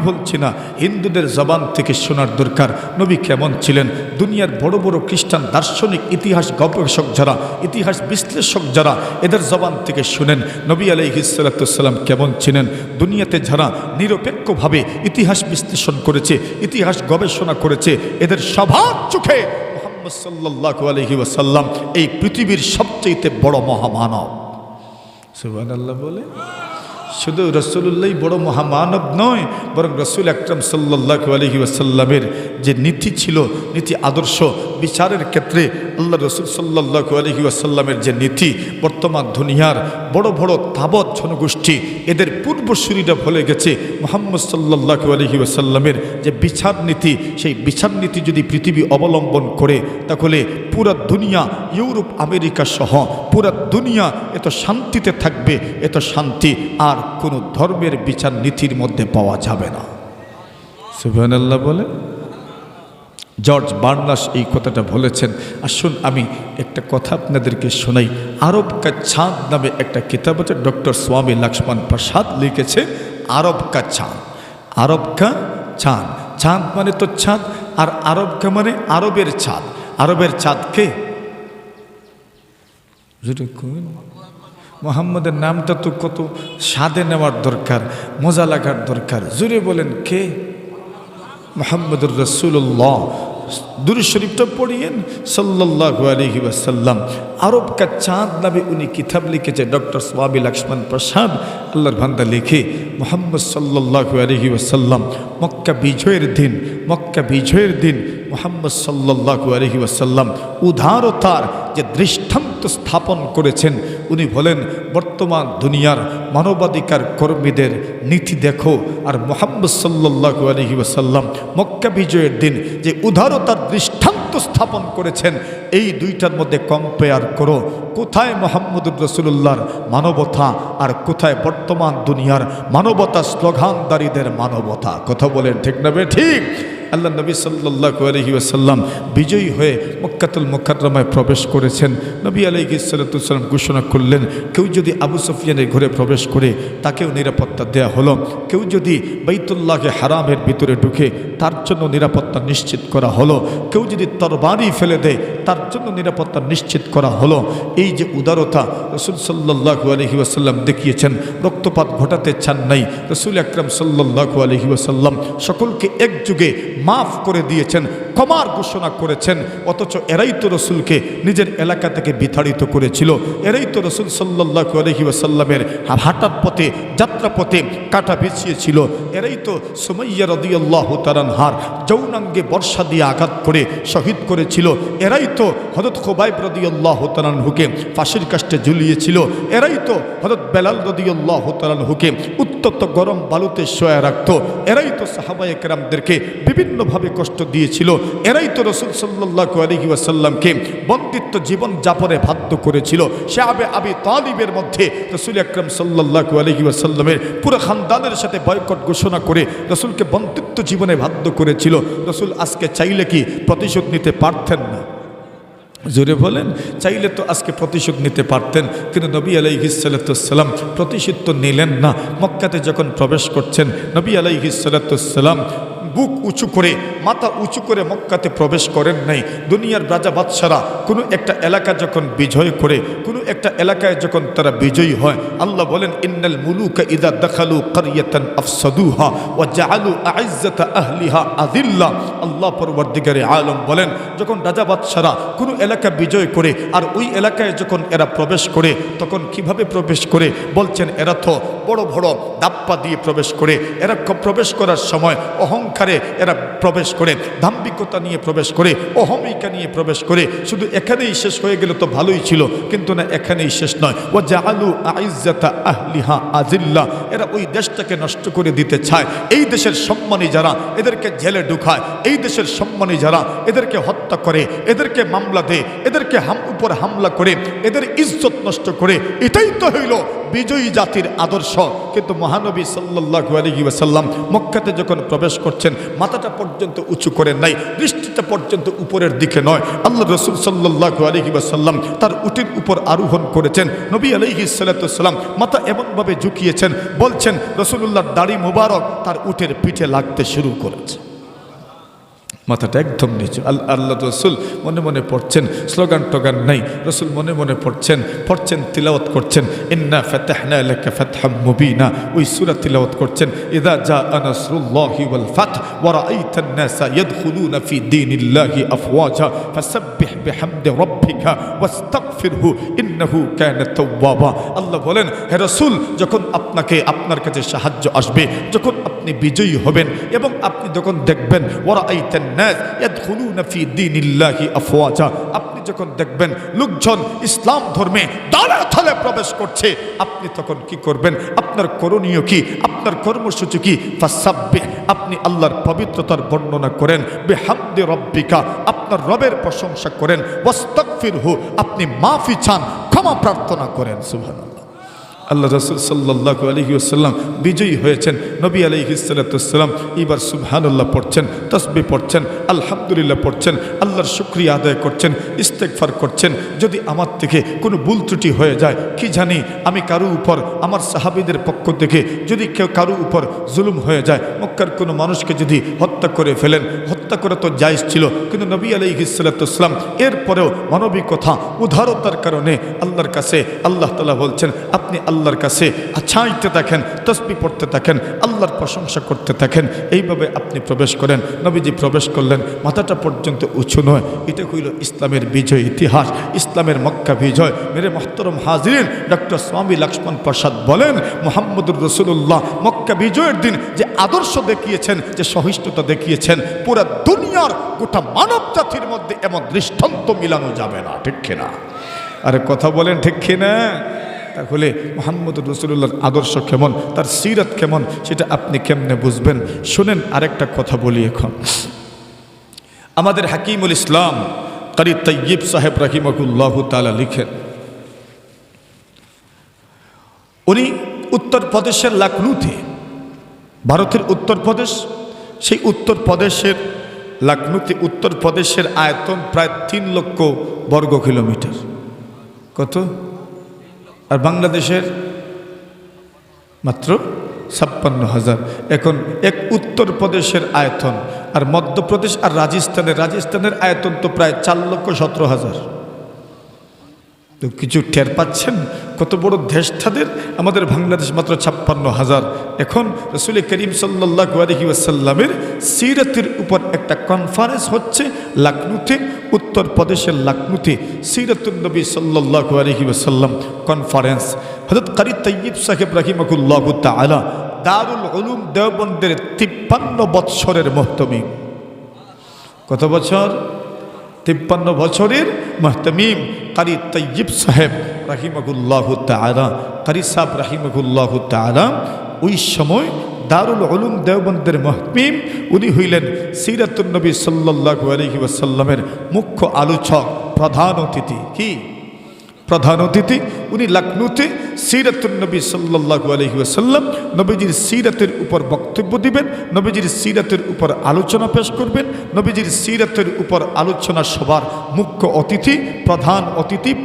বলছি না, হিন্দুদের জবান থেকে শোনার দরকার নবী কেমন ছিলেন। দুনিয়ার বড় বড় খ্রিস্টান দার্শনিক, ইতিহাস গবেষক যারা, ইতিহাস বিশ্লেষক যারা, এদের জবান থেকে শুনেন নবী আলাইহিস সালাতু ওয়াসসালাম কেমন ছিলেন। দুনিয়াতে যারা নিরপেক্ষভাবে ইতিহাস বিশ্লেষণ করেছে, ইতিহাস গবেষণা করেছে, এদের সবার চোখে মুহাম্মদ সাল্লাল্লাহু আলাইহি ওয়াসাল্লাম এই পৃথিবীর সবচেয়ে বড় মহামানব। সুবহানাল্লাহ বলে। শুধু রসুল্লাহ বড় মহামানব নয়, বরং রসুল আকরাম সাল্লাল্লাহু আলাইহি ওয়াসাল্লামের যে নীতি ছিল, নীতি আদর্শ বিচারের ক্ষেত্রে আল্লাহ রসুল সাল্লাল্লাহু আলাইহি ওয়াসাল্লামের যে নীতি, বর্তমান দুনিয়ার বড় বড় তাবৎ জনগোষ্ঠী এদের পূর্বসূরীরা ভুলে গেছে। মুহাম্মদ সাল্লাল্লাহু আলাইহি ওয়াসাল্লামের যে বিচার নীতি, সেই বিচার নীতি যদি পৃথিবী অবলম্বন করে, তাহলে পুরা দুনিয়া, ইউরোপ আমেরিকা সহ পুরা দুনিয়া এত শান্তিতে থাকবে, এত শান্তি আর কোনো ধর্মের বিচার নীতির মধ্যে পাওয়া যাবে না। সুবহানাল্লাহ বলে। জর্জ বার্নাস এই কথাটা বলেছেন। আসুন আমি একটা কথা আপনাদেরকে শোনাই। আরব কা চাঁদ নামে একটা কিতাব আছে, ডক্টর স্বামী লক্ষ্মণ প্রসাদ লিখেছে। আরব কা চাঁদ, আরব কা চাঁদ, চাঁদ মানে তো চাঁদ, আর আরব কা মানে আরবের চাঁদ। আরবের চাঁদ কে? মোহাম্মদের নামটা তো কত স্বাদে নেওয়ার দরকার, মজা লাগার দরকার। জুড়ে বলেন কে? মুহাম্মদুর রাসূলুল্লাহ। দুরূদ শরীফটা পড়িয়েন সাল্লাল্লাহু আলাইহি ওয়াসাল্লাম। আরব কা চাঁদ নামে উনি কিতাব লিখেছে ডক্টর স্বামী লক্ষ্মণ প্রসাদ, আল্লাহর বান্দা লিখে। মুহাম্মদ সাল্লাল্লাহু আলাইহি ওয়াসাল্লাম মক্কা বিজয়ের দিন মুহাম্মদ সাল্লাল্লাহু আলাইহি ওয়াসাল্লাম উদারতার যে দৃষ্টান্ত স্থাপন করেছেন। উনি বলেন, বর্তমান দুনিয়ার মানবাধিকার কর্মীদের নীতি দেখো, আর মুহাম্মদ সাল্লাল্লাহু আলাইহি ওয়াসাল্লাম মক্কা বিজয়ের দিন যে উদারতার দৃষ্টান্ত স্থাপন করেছেন, এই দুইটার মধ্যে কম্পেয়ার করো। কোথায় মুহাম্মদুর রাসূলুল্লাহর মানবতা, আর কোথায় বর্তমান দুনিয়ার মানবতা, স্লোগানদারীদের মানবতা? কথা বলেন ঠিক না বে ঠিক? আল্লাহ নবী সাল্লাল্লাহু আলাইহি ওয়াসাল্লাম বিজয়ী হয়ে মক্কাতুল মুকাররমায় প্রবেশ করেছেন। নবী আলাইহিস সালাতু ওয়াসসালাম ঘোষণা করলেন, কেউ যদি আবু সুফিয়ানের ঘরে প্রবেশ করে তাকেও নিরাপত্তা দেয়া হলো। কেউ যদি বাইতুল্লাহে হারামের ভিতরে ঢুকে তার জন্য নিরাপত্তা নিশ্চিত করা হলো। কেউ যদি তরবারি ফেলে দেয় তার জন্য নিরাপত্তা নিশ্চিত করা হলো। এই যে উদারতা রাসূল সাল্লাল্লাহু আলাইহি ওয়াসাল্লাম দেখিয়েছেন, রক্তপাত ঘটাতে চান নাই। রাসূল আকরাম সাল্লাল্লাহু আলাইহি ওয়াসাল্লাম সকলকে একযুগে মাফ করে দিয়েছেন, ক্ষমার ঘোষণা করেছেন। অথচ এরাই তো রসুলকে নিজের এলাকা থেকে বিতাড়িত করেছিল। এরাই তো রসুল সাল্লাল্লাহু আলাইহি ওয়াসাল্লামের হাঁটার পথে, যাত্রা পথে কাঁটা বিছিয়েছিল। এরাই তো সুমাইয়া রাদিয়াল্লাহু তাআলা আনহার যৌনাঙ্গে বর্ষা দিয়ে আঘাত করে শহীদ করেছিল। এরাই তো হযরত খুবাইব রাদিয়াল্লাহু তাআলা আনহুকে ফাঁসির কাস্টে ঝুলিয়েছিল। এরাই তো হযরত বেলাল রাদিয়াল্লাহু তাআলা আনহুকে উত্তপ্ত গরম বালুতে শোয়া রাখত। এরাই তো সাহাবায়ে কেরামদেরকে বিভিন্নভাবে কষ্ট দিয়েছিল। এরাই তো রাসূল সাল্লাল্লাহু আলাইহি ওয়াসাল্লামকে বন্দিত্ব জীবন যাপনে বাধ্য করেছিল। শাবে আবি তালিবের মধ্যে রাসূল আকরাম সাল্লাল্লাহু আলাইহি ওয়াসাল্লামের পুরো খানদানের সাথে বয়কট ঘোষণা করে রাসূলকে বন্দিত্ব জীবনে বাধ্য করেছিল। রাসূল আজকে চাইলে কি প্রতিশোধ নিতে পারতেন না? জোরে বলেন। চাইলে তো আজকে প্রতিশোধ নিতে পারতেন, কিন্তু নবী আলাইহিস সালাতু ওয়াসসালাম প্রতিশোধ তো নিলেন না। মক্কাতে যখন প্রবেশ করছেন, নবী আলাইহিস সালাতু ওয়াসসালাম বুক উঁচু করে, মাথা উঁচু করে মক্কাতে প্রবেশ করেন নাই। দুনিয়ার রাজা বাদশারা কোনো একটা এলাকা যখন বিজয় করে, কোনো একটা এলাকায় যখন তারা বিজয়ী হয়, আল্লাহ বলেন, ইন্নাল মুলুকা ইযা দাখালু ক্বরিয়াতান আফসাদুহা ওয়া জাআলু আইজ্জাতা আহলিহা আযিল্লা। আল্লাহ পরবর্তীকারে আলম বলেন, যখন রাজা বাদশারা কোনো এলাকা বিজয় করে আর ওই এলাকায় যখন এরা প্রবেশ করে, তখন কিভাবে প্রবেশ করে? বলছেন, এরা তো বড় বড় দাপ্পা দিয়ে প্রবেশ করে, এরা প্রবেশ করার সময় অহংকারে এরা প্রবেশ করে, দাম্ভিকতা নিয়ে প্রবেশ করে, অহমিকা নিয়ে প্রবেশ করে। শুধু এখানেই শেষ হয়ে গেলে তো ভালোই ছিল, কিন্তু না, এখানেই শেষ নয়। ও জাআলু আইজ্জাতা আহলিহা আজিল্লা, এরা ওই দেশটাকে নষ্ট করে দিতে চায়। এই দেশের সম্মানী যারা, এদেরকে জেলে ঢুকায়। এই দেশের সম্মানী যারা, এদেরকে হত্যা করে, এদেরকে মামলা দেয়, এদেরকে উপর হামলা করে, এদের ইজ্জত নষ্ট করে। এটাই তো হইল বিজয়ী জাতির আদর্শ। কিন্তু মহানবী সাল্লাল্লাহু আলাইহি ওয়াসাল্লাম মক্কাতে যখন প্রবেশ করছেন, মাথাটা পর্যন্ত উঁচু করেন নাই, দৃষ্টিটা পর্যন্ত উপরের দিকে নয়। আল্লাহ রাসূল সাল্লাল্লাহু আলাইহি ওয়াসাল্লাম তার উটের উপর আরোহণ করেছেন। নবী আলাইহিস সালাতু ওয়াসসালাম মাথা এমনভাবে ঝুঁকিয়েছেন, বলছেন রাসূলুল্লাহর দাড়ি মোবারক তার উটের পিঠে লাগতে শুরু করেছে, মাথাটা একদম নিচু। আল্লাহ রসুল মনে মনে পড়ছেন, স্লোগান টোগান নাই, রসুল মনে মনে পড়ছেন, তিলাওয়াত করছেন, ইন্না ফাতাহনা লাকা ফাতহাম মুবিনা। ওই সূরা তিলাওয়াত করছেন, ইযা জাআ নাসরুল্লাহি ওয়াল ফাত ওয়া রাআইতান নাসা ইয়াদখুলুনা ফি দীনিল্লাহি আফওয়াজা ফাসাব্বিহ বিহামদি রাব্বিকা ওয়াস্তাগফিরহু ইন্নাহু কানা তাওয়াবা। আল্লাহ বলেন, হে রাসূল, যখন আপনার কাছে সাহায্য আসবে, যখন আপনি বিজয়ী হবেন এবং আপনি যখন দেখবেন ওয়া রাআইতান নাস ইয়াদখুলুনা ফি দীনিল্লাহি আফওয়াজা, আপনি যখন দেখবেন লোকজন ইসলাম ধর্মে দলে দলে প্রবেশ করছে, আপনি তখন কি করবেন? আপনার করণীয় কি? আপনার কর্মসূচি কি? ফাসাব্বিহ, আপনি আল্লাহর পবিত্রতার বর্ণনা করেন, বিহামদি রাব্বিকা, আপনার রবের প্রশংসা করেন, ওয়াস্তাগফিরহু, আপনি মাফি চান, ক্ষমা প্রার্থনা করেন। সুবহানাল্লাহ। আল্লাহ রাসূল সাল্লাল্লাহু আলাইহি ওয়াসাল্লাম বিজয়ী হয়েছেন। নবী আলাইহিস সালাতু ওয়াসসালাম এবার সুবহানাল্লাহ পড়ছেন, তাসবিহ পড়ছেন, আলহামদুলিল্লাহ পড়ছেন, আল্লাহর শুকরিয়া আদায় করছেন, ইস্তেগফার করছেন। যদি আমার থেকে কোনো ভুল ত্রুটি হয়ে যায়, কি জানি আমি কারো উপর, আমার সাহাবীদের পক্ষ থেকে যদি কেউ কারো উপর জুলুম হয়ে যায়, মক্কার কোনো মানুষকে যদি হত্যা করে ফেলেন, হত্যা করা তো জায়েজ ছিল, কিন্তু নবী আলাইহিস সালাতু ওয়াসসালাম এরপরেও মানবিকতা, উদারতার কারণে আল্লাহর কাছে আল্লাহ তাআলা বলছেন, আপনি আল্লাহর কাছে চাইতে থাকেন, তাসবিহ পড়তে থাকেন, আল্লাহর প্রশংসা করতে থাকেন। এইভাবে আপনি প্রবেশ করেন। নবীজি প্রবেশ করলেন, মাথাটা পর্যন্ত উঁচু নয়। এটা হইল ইসলামের বিজয় ইতিহাস, ইসলামের মক্কা বিজয়। মেরে মুহতারাম হাজিরিন, ডক্টর স্বামী লক্ষ্মণ প্রসাদ বলেন, মুহাম্মদুর রাসূলুল্লাহ মক্কা বিজয়ের দিন যে আদর্শ দেখিয়েছেন, যে সহিষ্ণুতা দেখিয়েছেন, পুরা দুনিয়ার গোটা মানব জাতির মধ্যে এমন দৃষ্টান্ত মিলানো যাবে না। ঠিক কিনা? আরে কথা বলেন, ঠিক কিনা? তাহলে মুহাম্মদুর রাসূলুল্লাহর আদর্শ কেমন, তার সিরাত কেমন, সেটা আপনি কেমনে বুঝবেন? শুনেন, আরেকটা কথা বলি। এখন আমাদের হাকিমুল ইসলাম কারি তাইয়িব সাহেব রাহিমাহুল্লাহু তাআলা লিখেন, উনি উত্তরপ্রদেশের লখনউতে, ভারতের উত্তরপ্রদেশ, সেই উত্তরপ্রদেশের লখনউতে, উত্তরপ্রদেশের আয়তন প্রায় 3 লক্ষ বর্গ কিলোমিটার। কত? আর বাংলাদেশের মাত্র 56,000। এখন এক উত্তরপ্রদেশের আয়তন আর মধ্যপ্রদেশ আর রাজস্থানের আয়তন তো প্রায় 4,17,000। তো কিছু টের পাচ্ছেন কত বড় দেশ তাদের? আমাদের বাংলাদেশ মাত্র 56,000। এখন রাসূল করিম সাল্লাল্লাহু আলাইহি ওয়াসাল্লামের সিরাতের উপর একটা কনফারেন্স হচ্ছে লখনউতে, উত্তরপ্রদেশের লখনউতে। সিরাতুন নবী সাল্লাল্লাহু আলাইহি ওয়াসাল্লাম কনফারেন্স। হযরত কারি তাইয়িব সাহেব রাহিমাহুল্লাহু তাআলা দারুল উলুম দেওবন্দের 53 বৎসরের মুহতামিম। কত বছর? 53 বছরের মুহতামিম কারি তাইয়িব সাহেব রাহিমাহুল্লাহু তাআলা, কারি সাহেব রাহিমাহুল্লাহু তাআলা ওই সময় দারুল উলুম দেওবন্দের মুহতামিম। উনি হইলেন সিরাতুন নবী সাল্লাল্লাহু আলাইহি ওয়াসাল্লামের মুখ্য আলোচক, প্রধান অতিথি। কি প্রধান অতিথি? উনি লখনউতে সিরাতুন নবী সাল্লাল্লাহু আলাইহি ওয়াসাল্লাম, নবীজির সিরাতের উপর বক্তব্য দিবেন, নবীজির সিরাতের উপর আলোচনা পেশ করবেন। নবীজির সিরাতের উপর আলোচনা সবার মুখ্য অতিথি,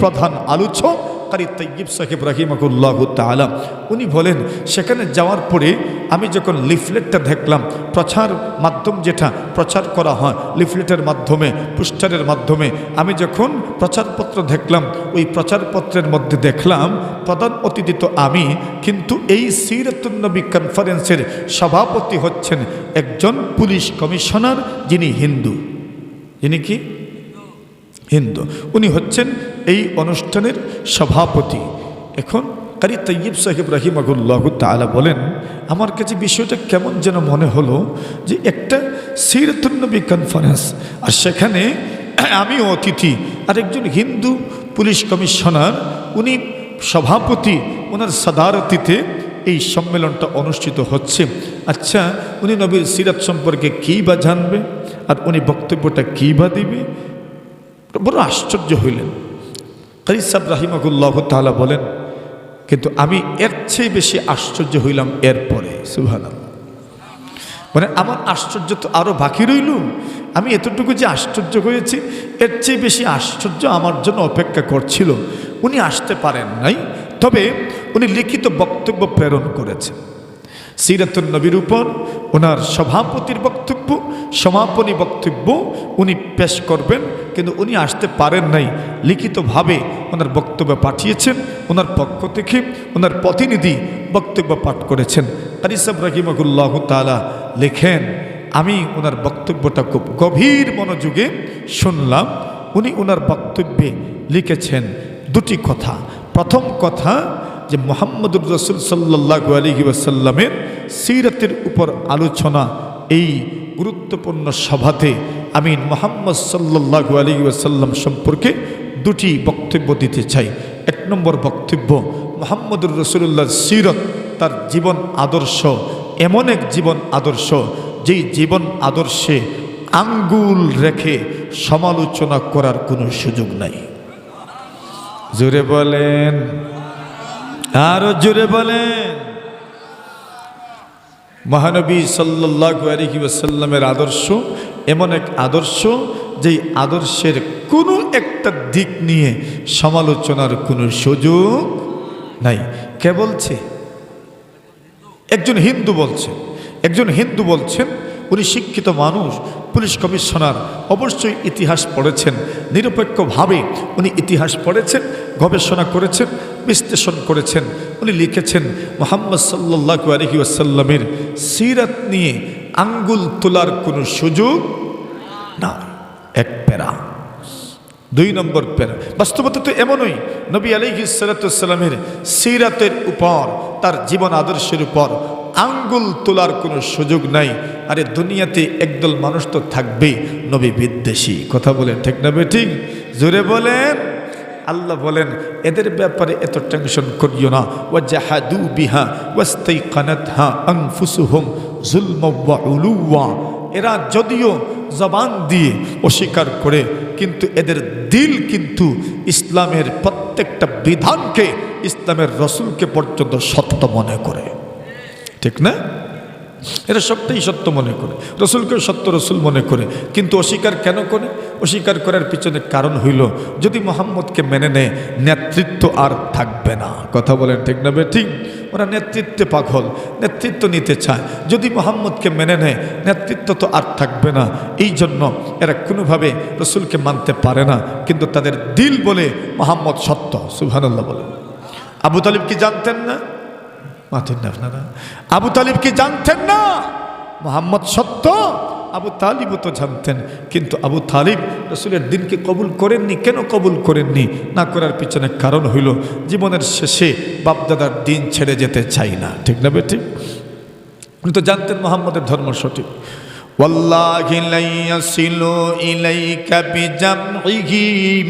প্রধান আলোচক কারি তাইয়িব সাহেব রাহিমাহুল্লাহু তাআলা। উনি বলেন, সেখানে যাওয়ার পরে আমি যখন লিফলেটটা দেখলাম, প্রচার মাধ্যম যেটা প্রচার করা হয় লিফলেটের মাধ্যমে, পোস্টারের মাধ্যমে, আমি যখন প্রচারপত্র দেখলাম, ওই প্রচারপত্রের মধ্যে দেখলাম প্রধান অতিথি তো আমি, কিন্তু এই সিরাতুন নবী কনফারেন্সের সভাপতি হচ্ছেন একজন পুলিশ কমিশনার, যিনি হিন্দু। যিনি কি? হিন্দু। উনি হচ্ছেন এই অনুষ্ঠানের সভাপতি। এখন কারি তৈয়ব সাহেব রাহিমাহুল্লাহ তাআলা বলেন, আমার কাছে বিষয়টা কেমন যেন মনে হলো যে একটা সিরাতুন নবী কনফারেন্স, আর সেখানে আমিও অতিথি, আর একজন হিন্দু পুলিশ কমিশনার উনি সভাপতি, ওনার সাদারতিতে এই সম্মেলনটা অনুষ্ঠিত হচ্ছে। আচ্ছা, উনি নবীর সিরাত সম্পর্কে কী বা জানবে, আর উনি বক্তব্যটা কী বা দিবে? বড় আশ্চর্য হইলেন। কারি সাহেব রাহিমাহুল্লাহ তাআলা বলেন, কিন্তু আমি এর চেয়ে বেশি আশ্চর্য হইলাম এরপরে। সুবহানাল্লাহ। মানে আমার আশ্চর্য তো আরও বাকি রইল। আমি এতটুকু যে আশ্চর্য হয়েছি, এর চেয়ে বেশি আশ্চর্য আমার জন্য অপেক্ষা করছিল। উনি আসতে পারেন নাই, তবে উনি লিখিত বক্তব্য প্রেরণ করেছেন। সিরাতুন নবীর উপর ওনার সভাপতির বক্তব্য, সমাপনী বক্তব্য উনি পেশ করবেন, কিন্তু উনি আসতে পারেন নাই। লিখিতভাবে ওনার বক্তব্য পাঠিয়েছেন, ওনার পক্ষ থেকে ওনার প্রতিনিধি বক্তব্য পাঠ করেছেন। কারি সাহেব রাহিমাহুল্লাহ তাআলা লেখেন, আমি ওনার বক্তব্যটা খুব গভীর মনোযোগে শুনলাম। উনি ওনার বক্তব্যে লিখেছেন দুটি কথা। প্রথম কথা যে মুহাম্মদুর রাসূল সাল্লাল্লাহু আলাইহি ওয়াসাল্লামের সিরাতের উপর আলোচনা, এই গুরুত্বপূর্ণ সভাতে আমি মুহাম্মদ সাল্লাল্লাহু আলাইহি ওয়াসাল্লাম সম্পর্কে দুটি বক্তব্য দিতে চাই। এক নম্বর বক্তব্য, মুহাম্মদুর রাসূলুল্লাহর সিরত, তার জীবন আদর্শ এমন এক জীবন আদর্শ যেই জীবন আদর্শে আঙ্গুল রেখে সমালোচনা করার কোনো সুযোগ নাই। জোরে বলেন, আরো জোরে বলেন। মহানবী সাল্লাল্লাহু আলাইহি ওয়াসাল্লামের আদর্শ এমন এক আদর্শ যেই আদর্শের কোনো একটা দিক নিয়ে সমালোচনার কোনো সুযোগ নাই। কে বলছে? একজন হিন্দু বলছে। একজন হিন্দু বলছেন, উনি শিক্ষিত মানুষ, পুলিশ কমিশনার, অবশ্যই ইতিহাস পড়েছেন, নিরপেক্ষভাবে উনি ইতিহাস পড়েছেন, গবেষণা করেছেন, বিশ্লেষণ করেছেন। উনি লিখেছেন মুহাম্মদ সাল্লাল্লাহু আলাইহি ওয়াসাল্লামের সিরাত নিয়ে আঙ্গুল তোলার কোনো সুযোগ না। এক প্যারা। দুই নম্বর প্যারা, বাস্তবতা তো এমনই, নবী আলাইহিস সালাতু ওয়াস সালামের সিরাতের উপর, তার জীবন আদর্শের উপর আঙ্গুল তোলার কোনো সুযোগ নাই। আরে দুনিয়াতে একদল মানুষ তো থাকবে নবী বিদ্বেষী। কথা বলেন ঠিক না বেঠিক? জোরে বলেন। আল্লাহ বলেন, এদের ব্যাপারে এত টেনশন করিও না। ওয়াজাহাদু বিহা ওয়াস্তাইকানাতহা আনফুসুহুম যুলমান ওয়া উলুওয়া। এরা যদিও জবান দিয়ে অস্বীকার করে, কিন্তু এদের দিল কিন্তু ইসলামের প্রত্যেকটা বিধানকে, ইসলামের রসুলকে পর্যন্ত সত্য মনে করে। ঠিক না? এরা সবটাই সত্য মনে করে, রসুলকেও সত্য রসুল মনে করে, কিন্তু অস্বীকার কেন করে? অস্বীকার করার পিছনে কারণ হইল, যদি মোহাম্মদকে মেনে নেয় নেতৃত্ব আর থাকবে না। কথা বলেন ঠিক না ঠিক? ওরা নেতৃত্বে পাগল, নেতৃত্ব নিতে চায়। যদি মোহাম্মদকে মেনে নেয় নেতৃত্ব তো আর থাকবে না। এই জন্য এরা কোনোভাবে রসুলকে মানতে পারে না, কিন্তু তাদের দিল বলে মোহাম্মদ সত্য। সুবহানাল্লাহ বলেন। আবু তালিব কি জানতেন না? মাথেন না আপনারা? আবু তালিব কি জানতেন না মোহাম্মদ সত্য? আবু তালিবও তো জানতেন, কিন্তু আবু তালিব রসুলের দিনকে কবুল করেননি। কেন কবুল করেননি? না করার পিছনে কারণ হইল, জীবনের শেষে বাপদাদার দিন ছেড়ে যেতে চাই না। ঠিক না বেঠিক? উনি তো জানতেন মোহাম্মদের ধর্ম সঠিক। ওয়াল্লাহি লা ইয়াসিলু ইলাইকা বিজামইহিম,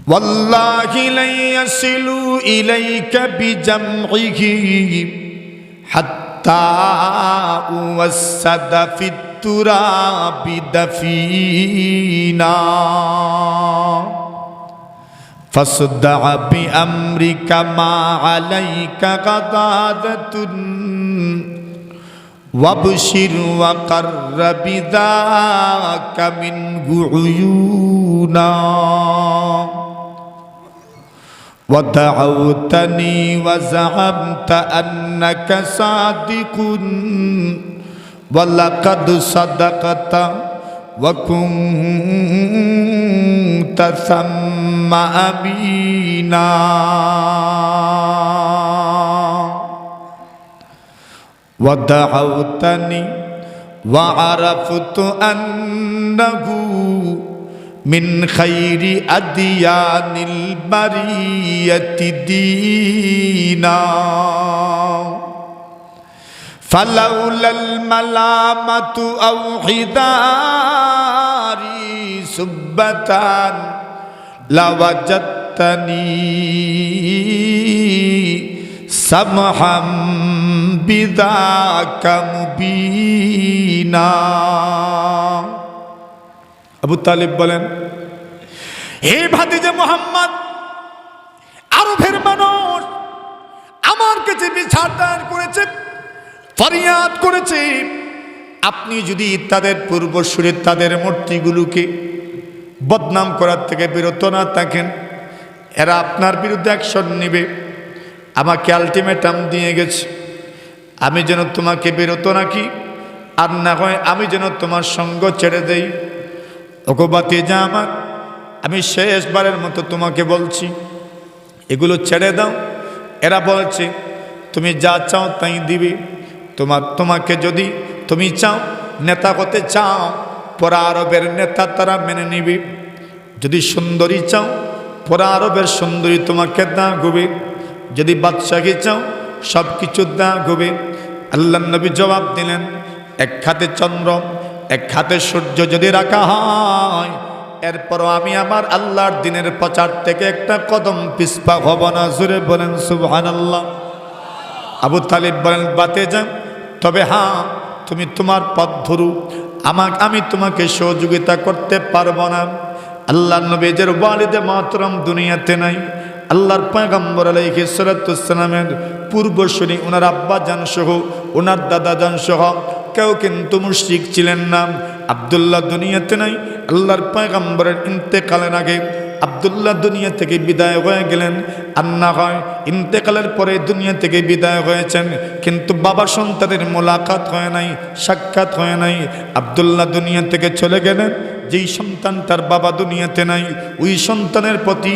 ওয়াল্লাহি লা ইয়াসিলু ইলাইকা বিজামইহিম হাত্তা ওয়াসাদা ফিত তুরাবি দাফিনা ফাসদা বিআমরিকা মা আলাইকা গাদাতুন ওয়াবশির ওয়াকার বিযাকা মিনহু উয়ুনা ودعوتني وزعمت أنك صادق ولقد صدقت وكنت ثم أمينا ودعوتني وعرفت أنه মিন খাইরি আদিয়ানিল বারিয়াতি দীনা ফালাউলাল মালামাতু আও হিদারি সুব্বাতান লাওয়াজাত্তানি সামহাম বিদাকা মুবিনা। আবু তালিব বলেন, হে ভাতিজা মুহাম্মদ, আরবের মানুষ আমার কাছে বিচার দায়ের করেছে, ফরিয়াদ করেছে, আপনি যদি তাদের পূর্বসূরি তাদের মূর্তিগুলোকে বদনাম করার থেকে বিরত না থাকেন, এরা আপনার বিরুদ্ধে অ্যাকশন নেবে। আমাকে আলটিমেটাম দিয়ে গেছে, আমি যেন তোমাকে বিরত রাখি, আর না হয় আমি যেন তোমার সঙ্গ ছেড়ে দেই। ওগো ভাতিজা আমার, আমি শেষবারের মতো তোমাকে বলছি, এগুলো ছেড়ে দাও। এরা বলছে তুমি যা চাও তাই দিবে। তোমাকে যদি তুমি চাও, নেতা হতে চাও, পরা আরবের নেতা তারা মেনে নিবে। যদি সুন্দরী চাও, পরা আরবের সুন্দরী তোমাকে দা গোবে। যদি বাদশাহী চাও, সব কিছু দা গোবে। আল্লাহ নবী জবাব দিলেন, এক হাতে চন্দ্র এক হাতে সূর্য যদি রাখা হয়, এরপরও আমি আমার আল্লাহর দিনের প্রচার থেকে একটা কদম পিছপা হব না। জোরে বলেন সুবহানাল্লাহ। আবু তালিব বলেন, ভাতিজা, তবে হ্যাঁ, তুমি তোমার পথ ধরো, আমি তোমাকে সহযোগিতা করতে পারবো না। আল্লাহর নবীর ওয়ালিদে মাতরম দুনিয়াতে নাই। আল্লাহর পয়গম্বর আলাইহিস সালাতু ওয়াস সালামের পূর্বসূরি ওনার আব্বা জান সহ ওনার দাদা জান সহ কেউ কিন্তু মুশরিক ছিলেন না। আব্দুল্লাহ দুনিয়াতে নাই। আল্লাহর পয়গম্বরের ইন্তেকালের আগে আব্দুল্লাহ দুনিয়া থেকে বিদায় হয়ে গেলেন, আর না হয় ইন্তেকালের পরে দুনিয়া থেকে বিদায় হয়েছেন, কিন্তু বাবা সন্তানের মোলাকাত হয় নাই, সাক্ষাৎ হয় নাই। আব্দুল্লাহ দুনিয়া থেকে চলে গেলেন, যেই সন্তান তার বাবা দুনিয়াতে নাই, ওই সন্তানের প্রতি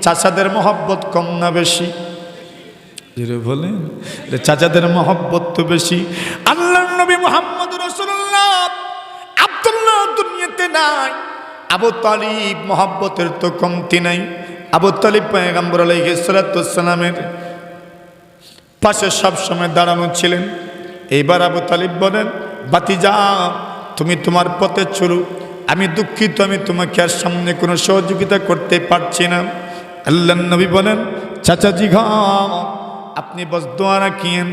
চাচাদের মহব্বত কম না বেশি? বলেন, চাচাদের মহব্বত তো বেশি। আল্লাহর নবী মুহাম্মদ রাসূলুল্লাহ আব্দুল্লাহ দুনিয়াতে নাই, আবু তালিব মহব্বতের তো কমতি নাই। আবু তালিব পয়গম্বর আলাইহিস সালাতু ওয়াস সালামের পাশে সবসময় দাঁড়ানো ছিলেন। এইবার আবু তালিব বলেন, ভাতিজা, তুমি তোমার পথে চলো, আমি দুঃখিত, আমি তোমাকে আর সামনে কোনো সহযোগিতা করতে পারছি না। আল্লাহর নবী বলেন, চাচাজি ঘাম, আপনি বস দোয়া রাখিয়েন,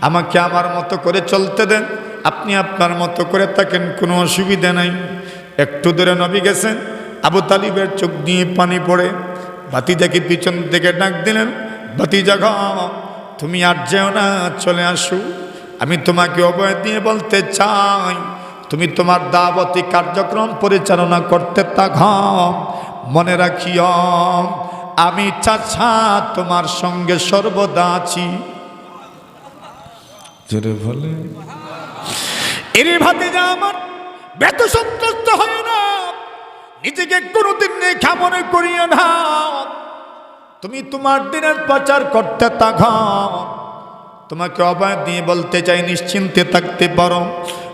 আমাকে আমার মতো করে চলতে দেন, আপনি আপনার মতো করে থাকেন, কোনো অসুবিধা নাই। একটু দূরে নবী গেছেন, আবু তালিবের চোখ দিয়ে পানি পড়ে। ভাতিজাকে পিছন থেকে ডাক দিলেন, ভাতিজা ঘাম, তুমি আর যেও না, চলে আসো। আমি তোমাকে অভয় দিয়ে বলতে চাই, তুমি তোমার দাওয়াতি কার্যক্রম পরিচালনা করতে থাকো। মনে রাখিও, আমি চাচা তোমার সঙ্গে সর্বদা আছি। জোরে বলে, এরে ভাতিজা আমার, ব্যত সন্ত্রস্ত হয় না, নিজেকে কোনোদিন নেখা মনে করিও না। তুমি তোমার দিনের প্রচার করতে থাকো। তোমাকে অভয় দিয়ে বলতে চাই, নিশ্চিন্তে থাকতে পারো।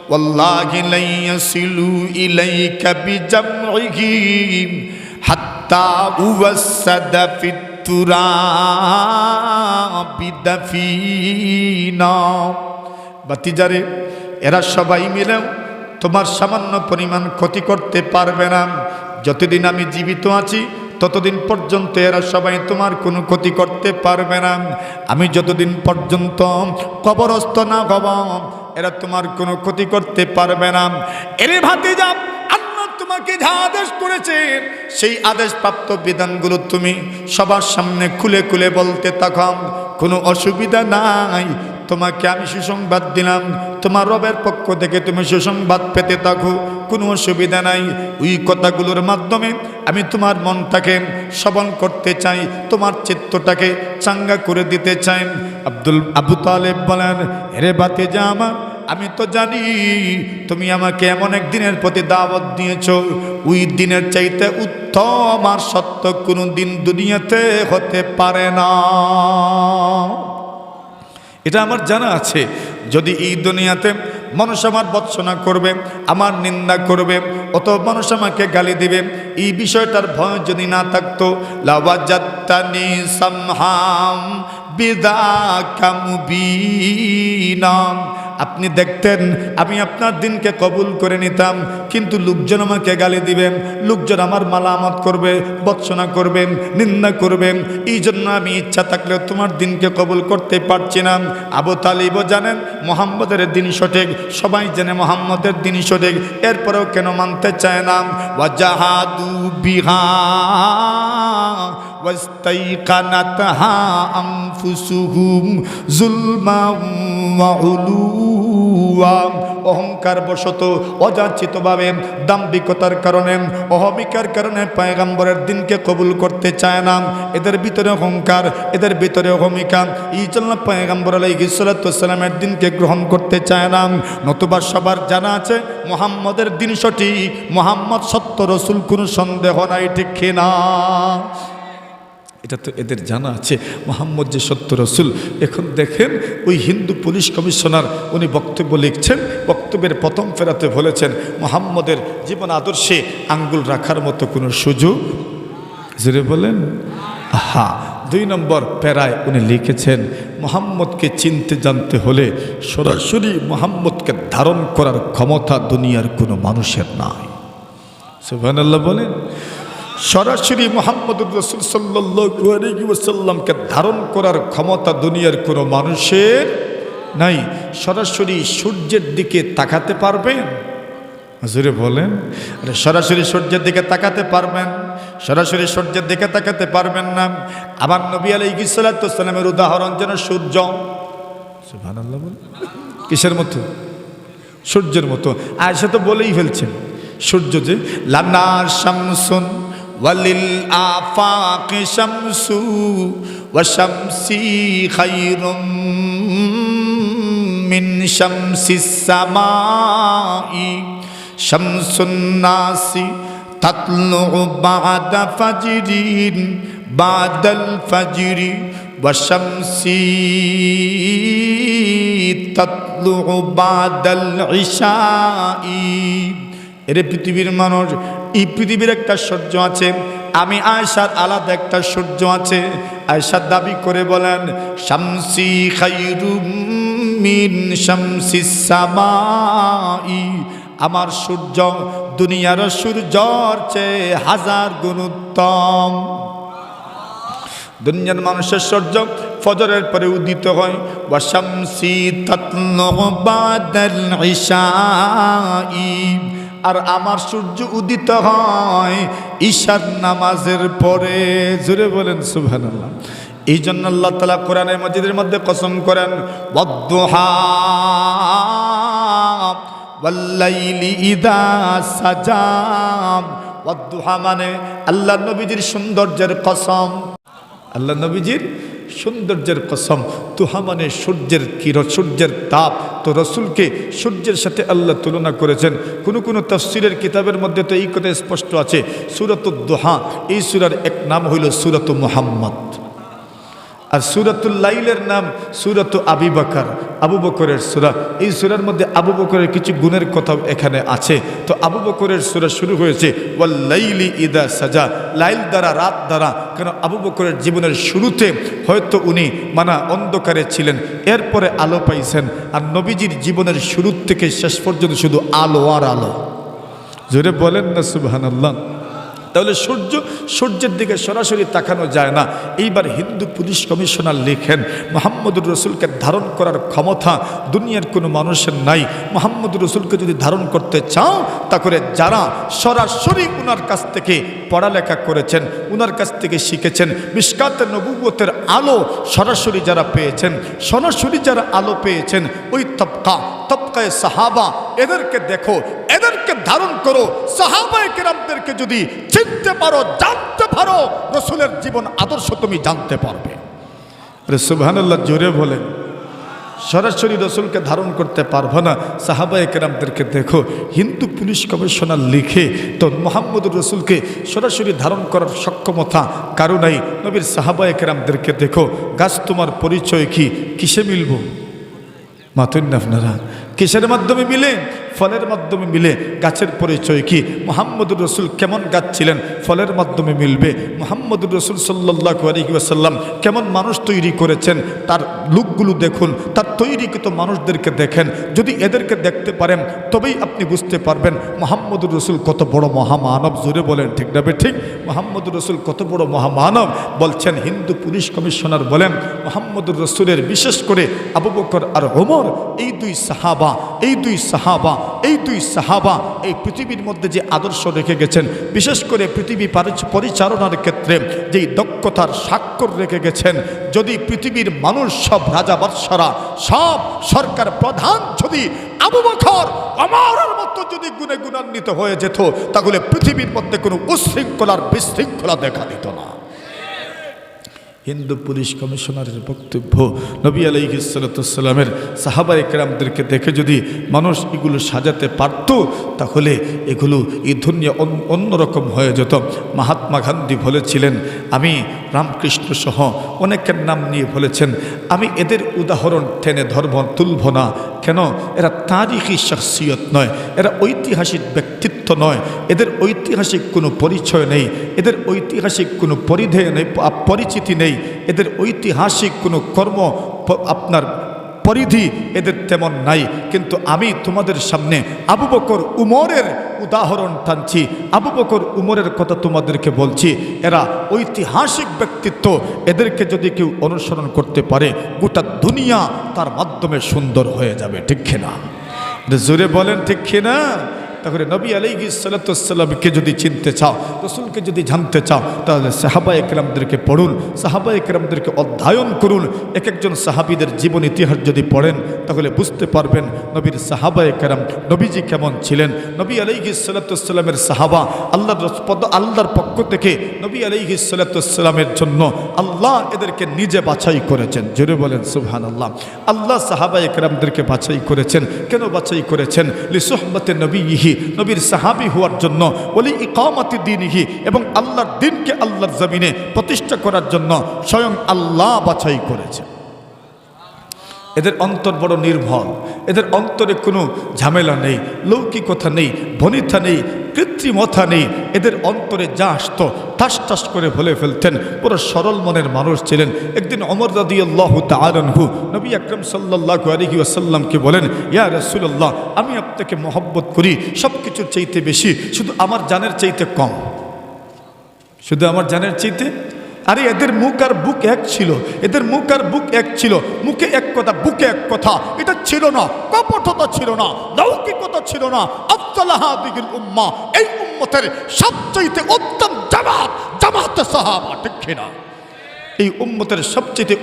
ওয়াল্লাহি লা ইয়াসিলু ইলাইকা বিজামইহিম হাত্তা উওয়াসসাদা ফিত তুরাবি দাফিনা। ভাতিজারে, এরা সবাই মিলেও তোমার সামান্য পরিমাণ ক্ষতি করতে পারবে না। যতদিন আমি জীবিত আছি ততদিন পর্যন্ত এরা সবাই তোমার কোনো ক্ষতি করতে পারবে না। আমি যতদিন পর্যন্ত কবরস্থ না হব, এরা তোমার কোনো ক্ষতি করতে পারবে না। এরে ভাতিজা, আল্লাহ তোমাকে যা আদেশ করেছেন সেই আদেশপ্রাপ্ত বিধানগুলো তুমি সবার সামনে খুলে খুলে বলতে থাকো, কোনো অসুবিধা নাই। তোমাকে আমি সুসংবাদ দিলাম, তোমার রবের পক্ষ থেকে তুমি সুসংবাদ পেতে থাকো, কোনো অসুবিধা নাই। ওই কথাগুলোর মাধ্যমে আমি তোমার মনটাকে সবল করতে চাই, তোমার চিত্তটাকে চাঙ্গা করে দিতে চাই। আবু তালেব বলেন, এরে ভাতিজা আমার, আমি তো জানি তুমি আমাকে এমন এক দিনের প্রতি দাওয়াত দিয়েছ, ওই দিনের চাইতে উত্তম আর সত্য কোনো দিন দুনিয়াতে হতে পারে না। এটা আমার জানা আছে। যদি এই দুনিয়াতে মানুষ আমার ভৎসনা করবে, আমার নিন্দা করবে, অত মানুষ আমাকে গালি দিবে, এই বিষয়টার ভয় যদি না থাকতো লাওয়াজাত্তানি সামহাম বিদাকা মুবিনাম, আপনি দেখতেন আমি আপনার দিনকে কবুল করে নিতাম, কিন্তু লোকজন আমাকে গালি দিবেন, লোকজন আমার মালামত করবে, ভৎসনা করবেন, নিন্দা করবেন, এই জন্য আমি ইচ্ছা থাকলেও তোমার দিনকে কবুল করতে পারছি না। আবু তালিবও জানেন মুহাম্মদের দিন সঠিক, সবাই জানে মুহাম্মদের দিন সঠিক, এরপরেও কেন মানতে চায় না? ওয়াজাহাদু বিহা ওয়াস্তাইকানাতহা আনফুসুহুম যুলমান ওয়া উলুওয়া, অহংকার বশত অযাচিতভাবে দাম্ভিকতার কারণে অহমিকার কারণে পয়গম্বরের দিনকে কবুল করতে চায় না। এদের ভিতরে অহংকার, এদের ভিতরে অহমিকা, এই জন্য পয়গম্বর আলাইহিস সালাতু ওয়াস সালামের দিনকে গ্রহণ করতে চায় না। নতুবা সবার জানা আছে মুহাম্মদের দিন সঠিক, মুহাম্মদ সত্য রসুল, কোনো সন্দেহ নাই, ঠিক কিনা? এটা তো এদের জানা আছে মুহাম্মদ যে সত্য রসুল। এখন দেখেন ওই হিন্দু পুলিশ কমিশনার উনি বক্তব্য লিখছেন, বক্তব্যের প্রথম ফেরাতে বলেছেন মুহাম্মদের জীবন আদর্শে আঙ্গুল রাখার মতো কোনো সুযোগ, জোরে বলেন হা। 2 নম্বর প্যারায় উনি লিখেছেন মুহাম্মদকে চিনতে জানতে হলে সরাসরি মুহাম্মদকে ধারণ করার ক্ষমতা দুনিয়ার কোনো মানুষের নাই। সুবহানাল্লাহ বলেন। সরাসরি মুহাম্মদুর রাসূল সাল্লাল্লাহু আলাইহি ওয়াসাল্লামকে ধারণ করার ক্ষমতা দুনিয়ার কোনো মানুষের নাই। সরাসরি সূর্যের দিকে তাকাতে পারবেন? জোরে বলেন। আরে সরাসরি সূর্যের দিকে তাকাতে পারবেন? সরাসরি সূর্যের দিকে তাকাতে পারবেন না। আবার নবী আলাইহিস সালাতু ওয়াস সালামের উদাহরণ যেন সূর্য। সুবহানাল্লাহ বলেন। কিসের মতো? সূর্যের মতো। আয়েশা তো বলেই ফেলছেন সূর্য যে লানার শামসুন ওয়ালিল আফাকি শামসু ওয়া শামসি খায়রুম মিন শামসিস সামাই শামসুন নাসি তাতলু বা'দা ফাজরিন বা'দাল ফাজরি ওয়া শামসি তাতলু বা'দাল ইশাই। এর পৃথিবীর মানুষ, এই পৃথিবীর একটা সূর্য আছে, আমি আয়েশার আলাদা একটা সূর্য আছে। আয়েশা দাবি করে বলেন শামসি খায়রুম মিন শামসিস সামাই, আমার সূর্য দুনিয়ার সূর্যর চেয়ে 1000 গুণ উত্তম। দুনিয়ার মানুষের সূর্য ফজরের পরে উদিত হয়, ওয়া শামসি তাতলু বা'দাল ইশাই, আর আমার সূর্য উদিত হয় ঈশার নামাজের পরে। জোরে বলেন সুবহানাল্লাহ। এই জন্য আল্লাহ তাআলা কোরআনে মাজিদের মধ্যে কসম করেন ওয়াদ-দুহা ওয়াল-লাইলি ইযা সাজা। ওয়াদ-দুহা মানে আল্লাহ নবীজির সৌন্দর্যের কসম, আল্লাহ নবীজির সৌন্দর্যের কসম। তুহা মানে সূর্যের কিরণ, সূর্যের তাপ। তো রসুলকে সূর্যের সাথে আল্লাহ তুলনা করেছেন। কোনো তাফসীরের কিতাবের মধ্যে তো এই কথা স্পষ্ট আছে, সূরাতুদ দুহা এই সূরার এক নাম হইল সূরাতু মুহাম্মদ, আর সূরাতুল লাইলের নাম সূরাতু আবি বকর, আবু বকরের সূরা। এই সূরার মধ্যে আবু বকরের কিছু গুণের কথা এখানে আছে। তো আবু বকরের সূরা শুরু হয়েছে ওয়াল লাইলি ইদা সাজা, লাইল দ্বারা, রাত দ্বারা। কেন আবু বকরের জীবনের শুরুতে হয়তো উনি অন্ধকারে ছিলেন, এরপরে আলো পাইছেন, আর নবীজির জীবনের শুরু থেকে শেষ পর্যন্ত শুধু আলো আর আলো। জোরে বলেন না সুবহানাল্লাহ। তাহলে সূর্যের দিকে সরাসরি তাকানো যায় না। এইবার হিন্দু পুলিশ কমিশনার লেখেন মুহাম্মদুর রাসূলকে ধারণ করার ক্ষমতা দুনিয়ার কোনো মানুষের নাই। মুহাম্মদুর রাসূলকে যদি ধারণ করতে চাও, তাহলে যারা সরাসরি উনার কাছ থেকে পড়ালেখা করেছেন, উনার কাছ থেকে শিখেছেন, মিশকাতে নবুওয়াতের আলো সরাসরি যারা পেয়েছেন, সরাসরি যারা আলো পেয়েছেন, ওই তবকায়ে সাহাবা, এদেরকে দেখো, এদেরকে ধারণ করো। সাহাবায়ে কেরামদেরকে যদি চিনতে পারো, জানতে পারো, রসুলের জীবন আদর্শ তুমি জানতে পারবে। সুবহানাল্লাহ জোরে বলেন। সরাসরি রসুলকে ধারণ করতে পারবো না, সাহাবায়ে কেরামদেরকে দেখো। হিন্দু পুলিশ কমিশনার লিখে তো মুহাম্মদুর রাসূলকে সরাসরি ধারণ করার সক্ষমতা কারো নাই। নবীর সাহাবায়ে কেরামদেরকে দেখো। গাছ তোমার পরিচয় কি? কিসে মিলব? মাতুন আপনারা কিসের মাধ্যমে মিলে? ফলের মাধ্যমে মিলে। গাছের পরিচয় কি? মুহাম্মদুর রাসূল কেমন গাছ ছিলেন? ফলের মাধ্যমে মিলবে। মুহাম্মদুর রাসূল সাল্লাল্লাহু আলাইহি ওয়াসাল্লাম কেমন মানুষ তৈরি করেছেন, তার লুকগুলো দেখুন, তার তৈরিকৃত মানুষদেরকে দেখেন। যদি এদেরকে দেখতে পারেন তবেই আপনি বুঝতে পারবেন মুহাম্মদুর রাসূল কত বড় মহামানব। জোরে বলেন ঠিক না ঠিক? মুহাম্মদুর রাসূল কত বড় মহামানব। বলছেন হিন্দু পুলিশ কমিশনার বলেন মুহাম্মদুর রাসূলের বিশেষ করে আবু বকর আর ওমর, এই দুই সাহাবা এই পৃথিবীর মধ্যে যে আদর্শ রেখে গেছেন, বিশেষ করে পৃথিবী পরিচালনার ক্ষেত্রে যেই দক্ষতার স্বাক্ষর রেখে গেছেন, যদি পৃথিবীর মানুষ, সব রাজা বাদশারা, সব সরকার প্রধান যদি আবু বকর ওমরের মতো যদি গুণে গুণান্বিত হয়ে যেত, তাহলে পৃথিবীর মধ্যে কোনো উশৃঙ্খলার বিশৃঙ্খলা দেখা দিত না। হিন্দু পুলিশ কমিশনারের বক্তব্য, নবী আলাইহিস সালাতু ওয়াস সালামের সাহাবায়ে কেরামদেরকে দেখে যদি মানুষ এগুলো সাজাতে পারত, তাহলে এগুলো এই দুনিয়া অন্যরকম হয়ে যেত। মহাত্মা গান্ধী বলেছিলেন, আমি রামকৃষ্ণ সহ অনেকের নাম নিয়ে বলেছেন, আমি এদের উদাহরণ টেনে তুলব না। কেন? এরা তারিখি শখসিয়ত নয়, এরা ঐতিহাসিক ব্যক্তিত্ব নয়, এদের ঐতিহাসিক কোনো পরিচয় নেই, এদের ঐতিহাসিক কোনো পরিধেয় নেই, পরিচিতি নেই, এদের ঐতিহাসিক কোনো কর্ম আপনার পরিধি এদের তেমন নাই। কিন্তু আমি তোমাদের সামনে আবু বকর উমরের উদাহরণ টানছি, আবু বকর উমরের কথা তোমাদেরকে বলছি। এরা ঐতিহাসিক ব্যক্তিত্ব, এদেরকে যদি কেউ অনুসরণ করতে পারে গোটা দুনিয়া তার মাধ্যমে সুন্দর হয়ে যাবে। ঠিক কিনা? জোরে বলেন ঠিক কিনা? তাহলে নবী আলাইহিস সালাতু ওয়াস সালামকে যদি চিনতে চাও, রাসূলকে যদি জানতে চাও, তাহলে সাহাবায়ে কেরামদেরকে পড়ুন, সাহাবায়ে কেরামদেরকে অধ্যয়ন করুন। এক একজন সাহাবীদের জীবন ইতিহাস যদি পড়েন, তাহলে বুঝতে পারবেন নবীর সাহাবায়ে কেরাম, নবীজি কেমন ছিলেন। নবী আলাইহিস সালাতু ওয়াস সালামের সাহাবা আল্লাহর পক্ষ থেকে নবী আলাইহিস সালাতু ওয়াস সালামের জন্য আল্লাহ এদেরকে নিজে বাছাই করেছেন। জোরে বলেন সুবহানাল্লাহ। আল্লাহ সাহাবায়ে কেরামদেরকে বাছাই করেছেন। কেন বাছাই করেছেন? লিসুহবাতি নবীহি, নবীর সাহাবী হওয়ার জন্য, ওলি ইকামাতি দ্বীনিহি, এবং আল্লাহর দ্বীনকে আল্লাহর জমিনে প্রতিষ্ঠা করার জন্য স্বয়ং আল্লাহ বাছাই করেছে। এদের অন্তর বড় নির্ভর, এদের অন্তরে কোনো ঝামেলা নেই, লৌকিকতা নেই, বনিতা নেই, কৃত্রিমতা নেই। এদের অন্তরে যা আসতো ঠাস ঠাস করে বলে ফেলতেন। পুরো সরল মনের মানুষ ছিলেন। একদিন ওমর রাদিয়াল্লাহু তাআলা আনহু নবী আকরাম সাল্লাল্লাহু আলাইহি ওয়াসাল্লামকে বলেন, ইয়া রাসূলুল্লাহ, আমি আপনাকে মহব্বত করি সব কিছুর চাইতে বেশি, শুধু আমার জানের চাইতে কম। শুধু আমার জানের চাইতে? আরে এদের মুখ আর বুক এক ছিল, এদের মুখ আর বুক এক ছিল। মুখে এক কথা, বুকে এক কথা। এটা ছিল না, কপটতা ছিল না, লৌকিকতা ছিল না। আফদাল হাদিহিল উম্মাহ, এই উম্মতের সবচেয়ে উত্তম জামাত সাহাবা। ঠিক কিনা? এই উম্মতের সবচেয়ে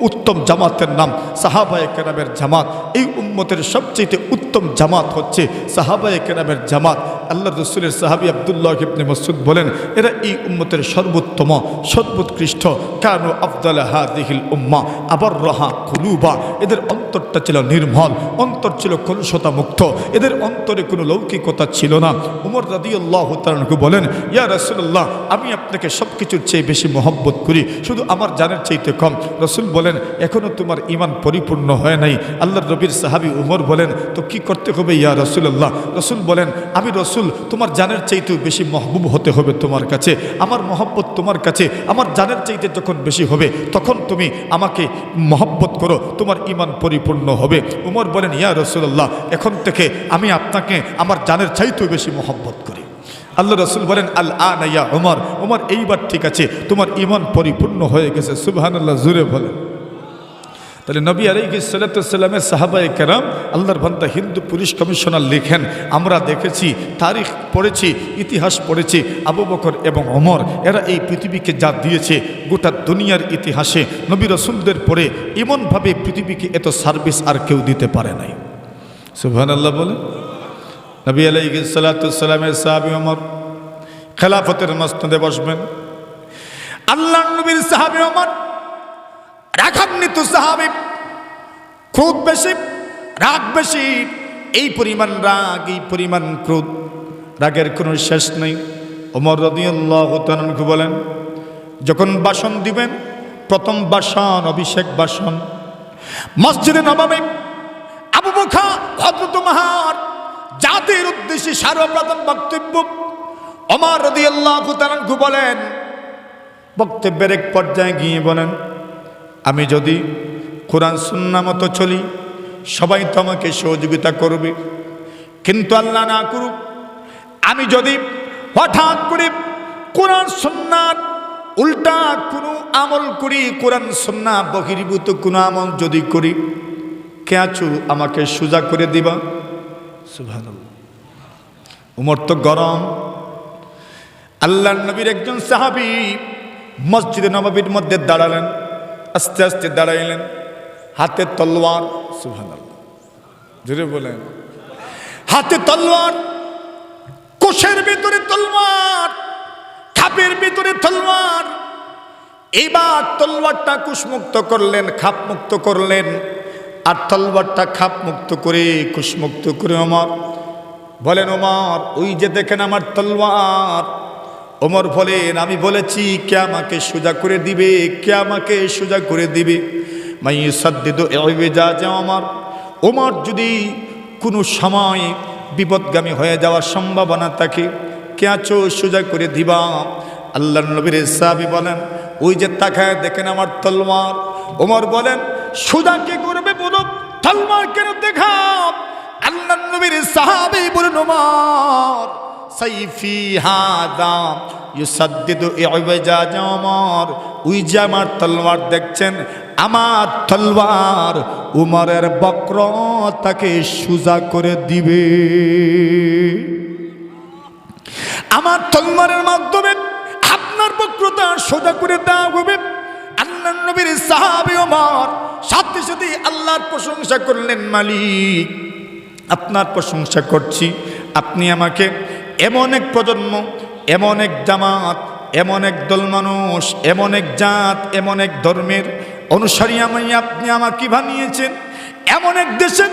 উত্তম জামাতের নাম সাহাবায়ে কেরামের জামাত। এই উম্মতের সবচেয়ে উত্তম জামাত হচ্ছে সাহাবায়ে কেরামের জামাত। আল্লাহর রাসূলের সাহাবী আব্দুল্লাহ ইবনে মাসউদ বলেন, এরা এই উম্মতের সর্বোত্তম, সর্বোৎকৃষ্ট। কানু আফদাল হাদিহিল উম্মাহ আবাররাহা কুলুবা, এদের অন্তরটা ছিল নির্মল, অন্তর ছিল কলুষতা মুক্ত, এদের অন্তরে কোনো লৌকিকতা ছিল না। ওমর রাদিয়াল্লাহু তাআলা বলেন, ইয়া রাসূলুল্লাহ, আমি আপনাকে সব কিছুর চেয়ে বেশি মহব্বত করি, শুধু আমার জানের চাইতে কম। রাসূল বলেন, এখনো তোমার ঈমান পরিপূর্ণ হয় নাই। আল্লাহর নবীর সাহাবী উমর বলেন, তো কি করতে হবে ইয়া রাসূলুল্লাহ? রাসূল বলেন, আমি রাসূল তোমার জানের চাইতেও বেশি মহবুব হতে হবে তোমার কাছে। আমার মহব্বত তোমার কাছে আমার জানের চাইতে যখন বেশি হবে, তখন তুমি আমাকে মহব্বত করো, তোমার ঈমান পরিপূর্ণ হবে। উমর বলেন, ইয়া রাসূলুল্লাহ, এখন থেকে আমি আপনাকে আমার জানের চাইতেও বেশি মহব্বত করি। আল্লাহ রাসূল বলেন, আল আনা ইয়া উমর, উমর এইবার ঠিক আছে, তোমার ঈমান পরিপূর্ণ হয়ে গেছে। সুবহানাল্লাহ, জোরে বলেন। তাহলে নবী আলাইহিস সালাতু ওয়াস সালামের সাহাবায়ে কেরাম, আল্লাহর বান্দা হিন্দু পুলিশ কমিশনার লেখেন, আমরা দেখেছি, তারিখ পড়েছি, ইতিহাস পড়েছি, আবু বকর এবং ওমর এরা এই পৃথিবীকে যা দিয়েছে, গোটা দুনিয়ার ইতিহাসে নবী রাসূলদের পরে এমনভাবে পৃথিবীকে এত সার্ভিস আর কেউ দিতে পারে নাই। সুবহানাল্লাহ বলেন। নবী আলাইহিস সালাতু ওয়াস সালামের সাহাবী ওমর খেলাফতের মসনদে বসবেন। আল্লাহর নবীর সাহাবী ওমর রাগান্বিত সাহাবী, ক্রোধ বেশি, রাগ বেশি। এই পরিমাণ রাগ, এই পরিমাণ ক্রোধ, রাগের কোনো শেষ নেই। ওমর রাদিয়াল্লাহু তাআলা বলেন, যখন ভাষণ দিবেন, প্রথম ভাষণ অভিষেক ভাষণ মসজিদে নববী, আবু বকর হযরত বেশি সর্বপ্রথম বক্তব্য ওমর রাদিয়াল্লাহু তাআলা বলেন, বক্তব্যের এক পর্যায়ে গিয়ে বলেন, আমি যদি কোরআন সুন্নাহ মতো চলি সবাই তো আমাকে সহযোগিতা করবে, কিন্তু আল্লাহ না করুক আমি যদি হঠাৎ করে কোরআন সুন্নাহর উল্টা কোনো আমল করি, কোরআন সুন্নাহ বহির্ভূত কোনো আমল যদি করি, কে আছো আমাকে সোজা করে দিবা? সুবহানাল্লাহ। উমর তো গরম। আল্লাহর নবীর একজন সাহাবী মসজিদে নববীর মধ্যে দাঁড়ালেন, আস্তে আস্তে দাঁড়াইলেন, হাতে তলোয়ার। সুবহানাল্লাহ, জোরে বলেন। হাতে তলোয়ার, কোষের ভিতরে তলোয়ার, খাপের ভিতরে তলোয়ার। এইবার তলোয়ারটা কুশমুক্ত করলেন, খাপ মুক্ত করলেন, আর তলোয়ারটা খাপ মুক্ত করে কুশমুক্ত করে ওমর বলেন, ওমর ওই যে দেখেন আমার তলোয়ার। ওমর বলেন, আমি বলেছি কে আমাকে সোজা করে দিবে, কে আমাকে সোজা করে দিবে? মাই সাদ্দিদু ইউজাজা ওমর। ওমর যদি কোনো সময় বিপদগামী হয়ে যাওয়ার সম্ভাবনা থাকে, কে আছো সোজা করে দিবা? আল্লাহর নবীর সাহাবী বলেন, ওই যে তাকায় দেখেন আমার তলোয়ার। ওমর বলেন, সোজা কে করবে বলো, তলোয়ার কেন দেখাও? আল্লাহর নবীর সাহাবী বলেন, ওমর সাইফি হাদা ইউসাদ্দিদু ইউজাজা ওমর। ওই যে আমার তলোয়ার দেখছেন, আমার তলোয়ার উমরের বক্রতাকে সোজা করে দিবে। আমার তলোয়ারের মাধ্যমে আপনার বক্রতা সোজা করে দেওয়া হবে। আল্লাহর নবীর সাহাবী ওমর সাথে সাথে আল্লাহর প্রশংসা করলেন, মালিক আপনার প্রশংসা করছি, আপনি আমাকে এমন এক প্রজন্ম, এমন এক জামাত, এমন এক দল মানুষ, এমন এক জাত, এমন এক ধর্মের অনুসারী আপনি আমাকে বানিয়েছেন। এমন এক দেশের,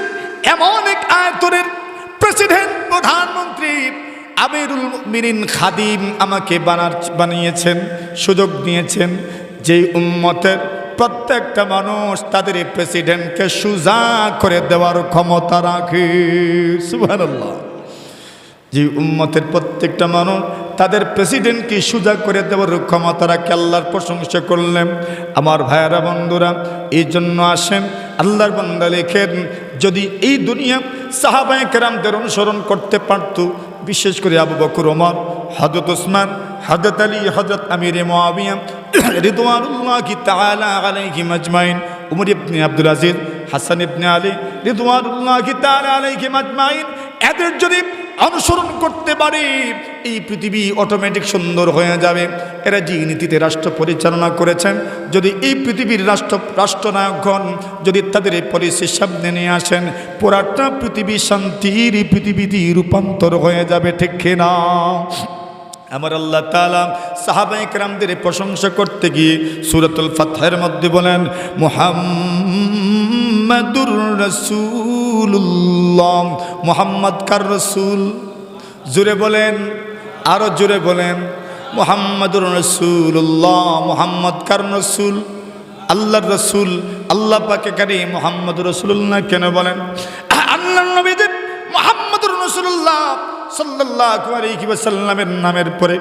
এমন এক আয়তনের প্রেসিডেন্ট, প্রধানমন্ত্রী, আমিরুল মুমিনিন, খাদিম আমাকে বানিয়েছেন, সুযোগ দিয়েছেন, যে উম্মতের প্রত্যেকটা মানুষ তাদের প্রেসিডেন্টকে সোজা করে দেওয়ার ক্ষমতা রাখে। সুবহানাল্লাহ। যে উম্মতের প্রত্যেকটা মানুষ তাদের প্রেসিডেন্টকে সোজা করে দেওয়ার ক্ষমতা রাখে। আল্লাহর প্রশংসা করলেন। আমার ভাইয়েরা, বন্ধুরা, এই জন্য আসেন, আল্লাহর বান্দা লেখেন, যদি এই দুনিয়া সাহাবায়ে কেরামদের অনুসরণ করতে পারত, বিশেষ করে আবু বকর, ওমর, হযরত ওসমান, হযরত আলী, হযরত আমির মুআবিয়া রিদওয়ানুল্লাহি তাআলা আলাইহিম আজমাইন, উমর ইবনে আব্দুল আজিজ, হাসান ইবনে আলী রিদওয়ানুল্লাহি তাআলা আলাইহিম আজমাইন, এদের যদি অনুসরণ করতে পারে এই পৃথিবী অটোমেটিক সুন্দর হয়ে যাবে। এরা যে নীতিতে রাষ্ট্র পরিচালনা করেছেন, যদি এই পৃথিবীর রাষ্ট্রনায়কগণ যদি তাদের এই পলিসির সামনে নিয়ে আসেন, পুরাটা পৃথিবী শান্তির পৃথিবীতে রূপান্তর হয়ে যাবে, ঠিক কিনা? আমার আল্লাহ তাআলা সাহাবায়ে কেরামদের প্রশংসা করতে গিয়ে সূরাতুল ফাতহের মধ্যে বলেন, মুহাম্মাদুর রাসূলুল্লাহ। মুহাম্মদ কার রাসূল? জোরে বলেন, আরো জোরে বলেন। মুহাম্মাদুর রাসূলুল্লাহ। মুহাম্মদ কার রাসূল? আল্লাহর রাসূল। আল্লাহ পাকে কারি মুহাম্মাদুর রাসূলুল্লাহ কেন বলেন? আল্লাহর নবী যে মুহাম্মাদুর রাসূলুল্লাহ সাল্লাল্লাহু আলাইহি ওয়াসাল্লামের নামের পরে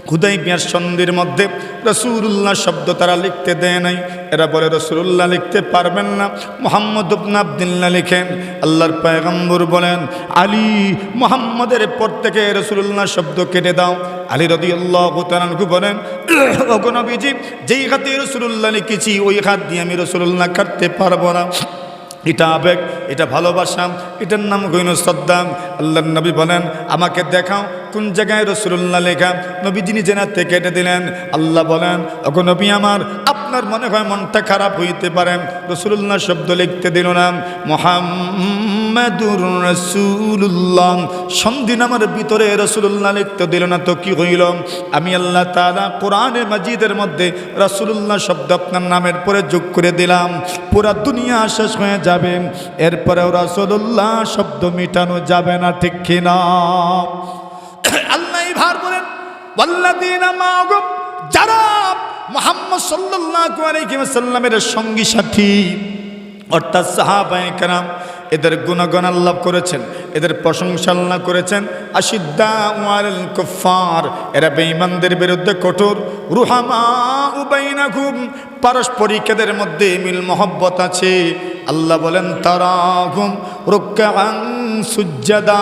হুদাইবিয়ার সন্ধির মধ্যে রাসূলুল্লাহ শব্দ তারা লিখতে দেয় নাই। এরা বলে রাসূলুল্লাহ লিখতে পারবেন না, মুহাম্মদ ইবনে আব্দুল্লাহ লিখেন। আল্লাহর পয়গম্বর বলেন, আলী মুহাম্মদের পর থেকে রাসূলুল্লাহ শব্দ কেটে দাও। আলী রাদিয়াল্লাহু তাআলা বলেন, ওগো নবীজি, যেই হাতে রাসূলুল্লাহ লিখেছি ওই হাত দিয়ে আমি রাসূলুল্লাহ কাটতে পারবো না। এটা আবেগ, এটা ভালোবাসা, এটার নাম হইল শ্রদ্ধা। আল্লাহর নবী বলেন, আমাকে দেখাও কোন জায়গায় রাসূলুল্লাহ লেখা। নবীজি নিজে হাতে কেটে দিলেন। আল্লাহ বলেন, ওগো নবী আমার, আপনার মনে হয় মনটা খারাপ হইতে পারে, রাসূলুল্লাহ শব্দ লিখতে দিল না, মুহাম্মাদুর রাসূলুল্লাহ সন্ধি নামের ভিতরে রাসূলুল্লাহ লিখতে দিল না, তো কি হইল? আমি আল্লাহ তাআলা কোরআনে মাজিদের মধ্যে রাসূলুল্লাহ শব্দ আপনার নামের পরে যোগ করে দিলাম। পুরা দুনিয়া শেষ হয়ে যাবে, এরপরেও রাসূলুল্লাহ শব্দ মিটানো যাবে না, ঠিক কিনা? আল্লাহ ভার বলেন, ওয়াল্লাযীনা মাআহু, যারা মুহাম্মদ সাল্লাল্লাহু আলাইহি ওয়াসাল্লামের সঙ্গী সাথী, অর্থাৎ সাহাবায়ে কেরাম, এদের গুণগান আল্লাহ করেছেন, এদের প্রশংসা আল্লাহ করেছেন। আশিদ্দাউ আলাল কুফার, এরা বেঈমানদের বিরুদ্ধে কঠোর। রুহামাউ বাইনাকুম, পারস্পরিক এদের মধ্যে মিল মহব্বত আছে। আল্লাহ বলেন তারাহুম রুকআন সুজ্জাদা,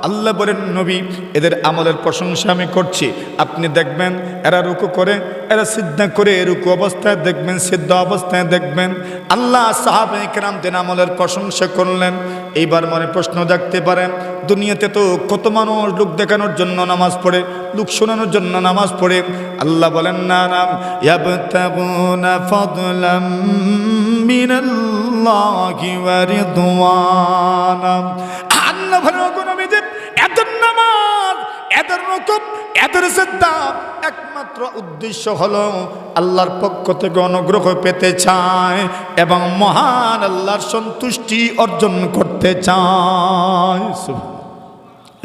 আল্লাহ বলেন নবী এদের আমলের প্রশংসা আমি করছি। আপনি দেখবেন এরা রুকু করে, এরা সিজদা করে, রুকু অবস্থায় দেখবেন, সিজদা অবস্থায় দেখবেন। আল্লাহ সাহাবায়ে কেরামদের আমলের প্রশংসা করলেন। এইবার মনে প্রশ্ন জাগতে পারে, দুনিয়াতে তো কত মানুষ লোক দেখানোর জন্য নামাজ পড়ে, লোক শোনানোর জন্য নামাজ পড়ে। আল্লাহ বলেন না না, ইয়াবতাগুনা ফাদলাম মিনাল্লাহি ওয়া রিদওয়ানা। আল্লাহ ভালো কোন মেজে এদের নামাজ, এদের রুকু, এদের সিজদা একমাত্র উদ্দেশ্য হলো আল্লাহর পক্ষ থেকে অনুগ্রহ পেতে চায় এবং মহান আল্লাহর সন্তুষ্টি অর্জন করতে চায়।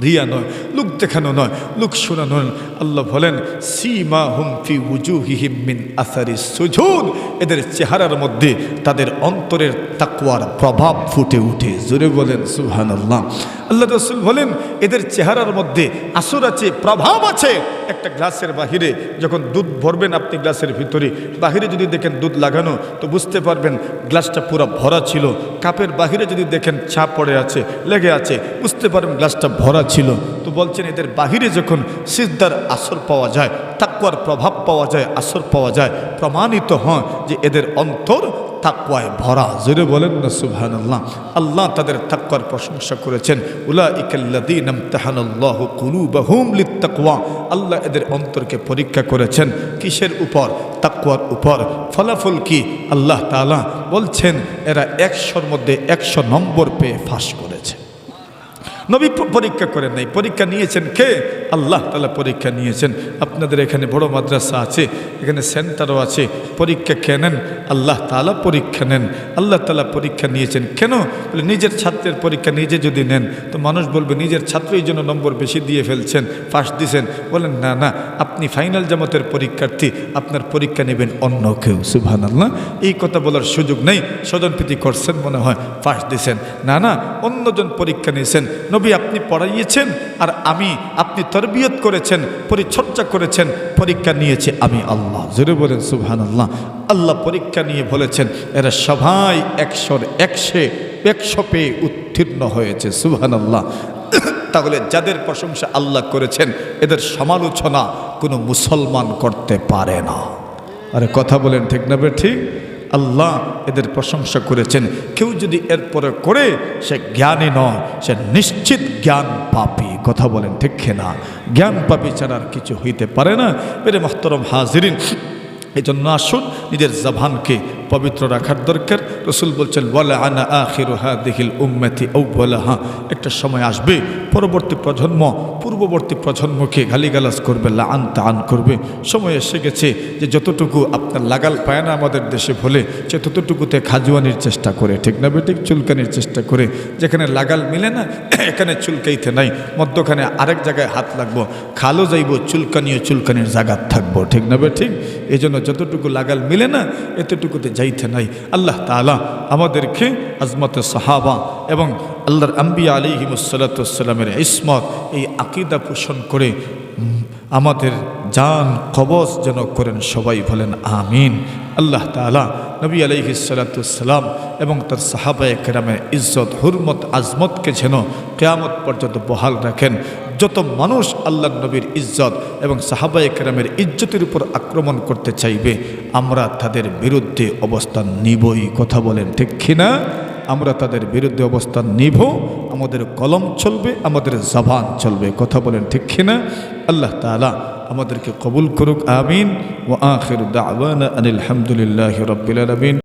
রিয়া নয়, লোক দেখানো নয়, লোক শোনানো নয়। আল্লাহ বলেন সীমাহুম ফি উজুহিহিম মিন আসারিস সুজুদ, এদের চেহারার মধ্যে তাদের অন্তরের তাকওয়ার প্রভাব ফুটে ওঠে। জোরে বলেন সুবহানাল্লাহ। আল্লাহ রাসূল বলেন এদের চেহারার মধ্যে আসর আছে, প্রভাব আছে। একটা গ্লাসের বাহিরে যখন দুধ ভরবেন আপনি, গ্লাসের ভিতরে বাহিরে যদি দেখেন দুধ লাগানো তো বুঝতে পারবেন গ্লাসটা পুরো ভরা ছিল। কাপের বাহিরে যদি দেখেন ছাপ পড়ে আছে, লেগে আছে, বুঝতে পারবেন গ্লাসটা ভরা ছিল। তো বলছেন এদের বাহিরে যখন সিজদার আসর পাওয়া যায়, তাকওয়ার প্রভাব পাওয়া যায়, আসর পাওয়া যায়, প্রমাণিত হয় যে এদের অন্তর তাকওয়ায় ভরা। জোরে বলেন না সুবহানাল্লাহ। আল্লাহ তাদের তাকওয়ার প্রশংসা করেছেন। উলাইকাল্লাযীনা ইমতাহানাল্লাহু কুলুবাহুম লিত্তাকওয়া, আল্লাহ এদের অন্তরকে পরীক্ষা করেছেন কিসের উপর? তাকওয়ার উপর। ফলাফল কি? আল্লাহ তাআলা বলছেন এরা 100-র মধ্যে 100 নম্বর পেয়ে পাস করেছে। নবী পরীক্ষা করেন নাই, পরীক্ষা নিয়েছেন কে? আল্লাহ তাআলা পরীক্ষা নিয়েছেন। আপনাদের এখানে বড় মাদ্রাসা আছে, এখানে সেন্টারও আছে, পরীক্ষা কে নেন? আল্লাহ তাআলা পরীক্ষা নেন। আল্লাহ তাআলা পরীক্ষা নিয়েছেন কেন? বলে নিজের ছাত্রের পরীক্ষা নিজে যদি নেন তো মানুষ বলবে নিজের ছাত্রই জন্য নম্বর বেশি দিয়ে ফেলছেন, পাস দিয়েছেন। বলেন না না, আপনি ফাইনাল জামাতের পরীক্ষার্থী, আপনার পরীক্ষা নেবেন অন্য কেউ। সুবহানাল্লাহ। এই কথা বলার সুযোগ নেই। স্বজনপ্রীতি করছেন মনে হয়, পাস দিয়েছেন। না না, অন্যজন পরীক্ষা নিয়েছেন। নবী আপনি পড়াইয়েছেন আর আপনি তরবিয়ত করেছেন, পরিচর্যা করেছেন, পরীক্ষা নিয়েছে আমি আল্লাহ। জোরে বলেন সুবহানাল্লাহ। আল্লাহ পরীক্ষা নিয়ে বলেছেন এরা সবাই 100-র 100 পেয়ে উত্তীর্ণ হয়েছে। সুবহানাল্লাহ। তাহলে যাদের প্রশংসা আল্লাহ করেছেন এদের সমালোচনা কোনো মুসলমান করতে পারে না। আরে কথা বলেন ঠিক না? ঠিক। আল্লাহ এদের প্রশংসা করেছেন। কেউ যদি এরপরে করে সে জ্ঞানী নয়, সে নিশ্চিত জ্ঞান পাপী। কথা বলেন ঠিক না? জ্ঞান পাপী ছাড়া আর কিছু হইতে পারে না। মেরে মুহতারাম হাজিরিন, এই জন্য আসুন নিজের জবানকে পবিত্র রাখার দরকার। রসুল বলছেন ওয়ালা আনা আখিরু হাদিহিল উম্মতি আউওয়ালাহা, একটা সময় আসবে পরবর্তী প্রজন্ম পূর্ববর্তী প্রজন্মকে গালিগালাজ করবে, লাআন তাআন করবে। সময় এসে গেছে যে যতটুকু আপনার লাগাল পায় না আমাদের দেশে বলে, সে ততটুকুতে খাজুয়ানির চেষ্টা করে। ঠিক না বেঠিক? চুলকানির চেষ্টা করে। যেখানে লাগাল মিলে না এখানে চুলকাইতে নাই, মধ্যখানে আরেক জায়গায় হাত লাগবো, খালো যাইব, চুলকানিও চুলকানির জায়গা থাকবো। ঠিক না বেঠিক? এই জন্য যতটুকু লাগাল মিলে না এতটুকুতে যাইতে নাই। আল্লাহ তাআলা আমাদেরকে আজমতে সাহাবা এবং আল্লাহর আম্বিয়া আলাইহিমুসসালামের ইসমত, এই আকীদা পোষণ করে আমাদের জান কবজ যেন করেন। সবাই বলেন আমিন। আল্লাহ তাআলা নবী আলাইহিসসালাম এবং তার সাহাবায়ে কেরামের ইজ্জত, হুরমত, আজমতকে যেন কিয়ামত পর্যন্ত বহাল রাখেন। যত মানুষ আল্লাহ নবীর ইজ্জত এবং সাহাবায়ে কেরামের ইজ্জতের উপর আক্রমণ করতে চাইবে আমরা তাদের বিরুদ্ধে অবস্থান নিবই। কথা বলেন ঠিক কিনা? আমরা তাদের বিরুদ্ধে অবস্থান নিব। আমাদের কলম চলবে, আমাদের জবান চলবে। কথা বলেন ঠিক কিনা? আল্লাহ তাআলা আমাদেরকে কবুল করুক। আমিন। ওয়া আখিরু দাওয়ানা আনিল হামদুলিল্লাহি রাব্বিল আলামিন।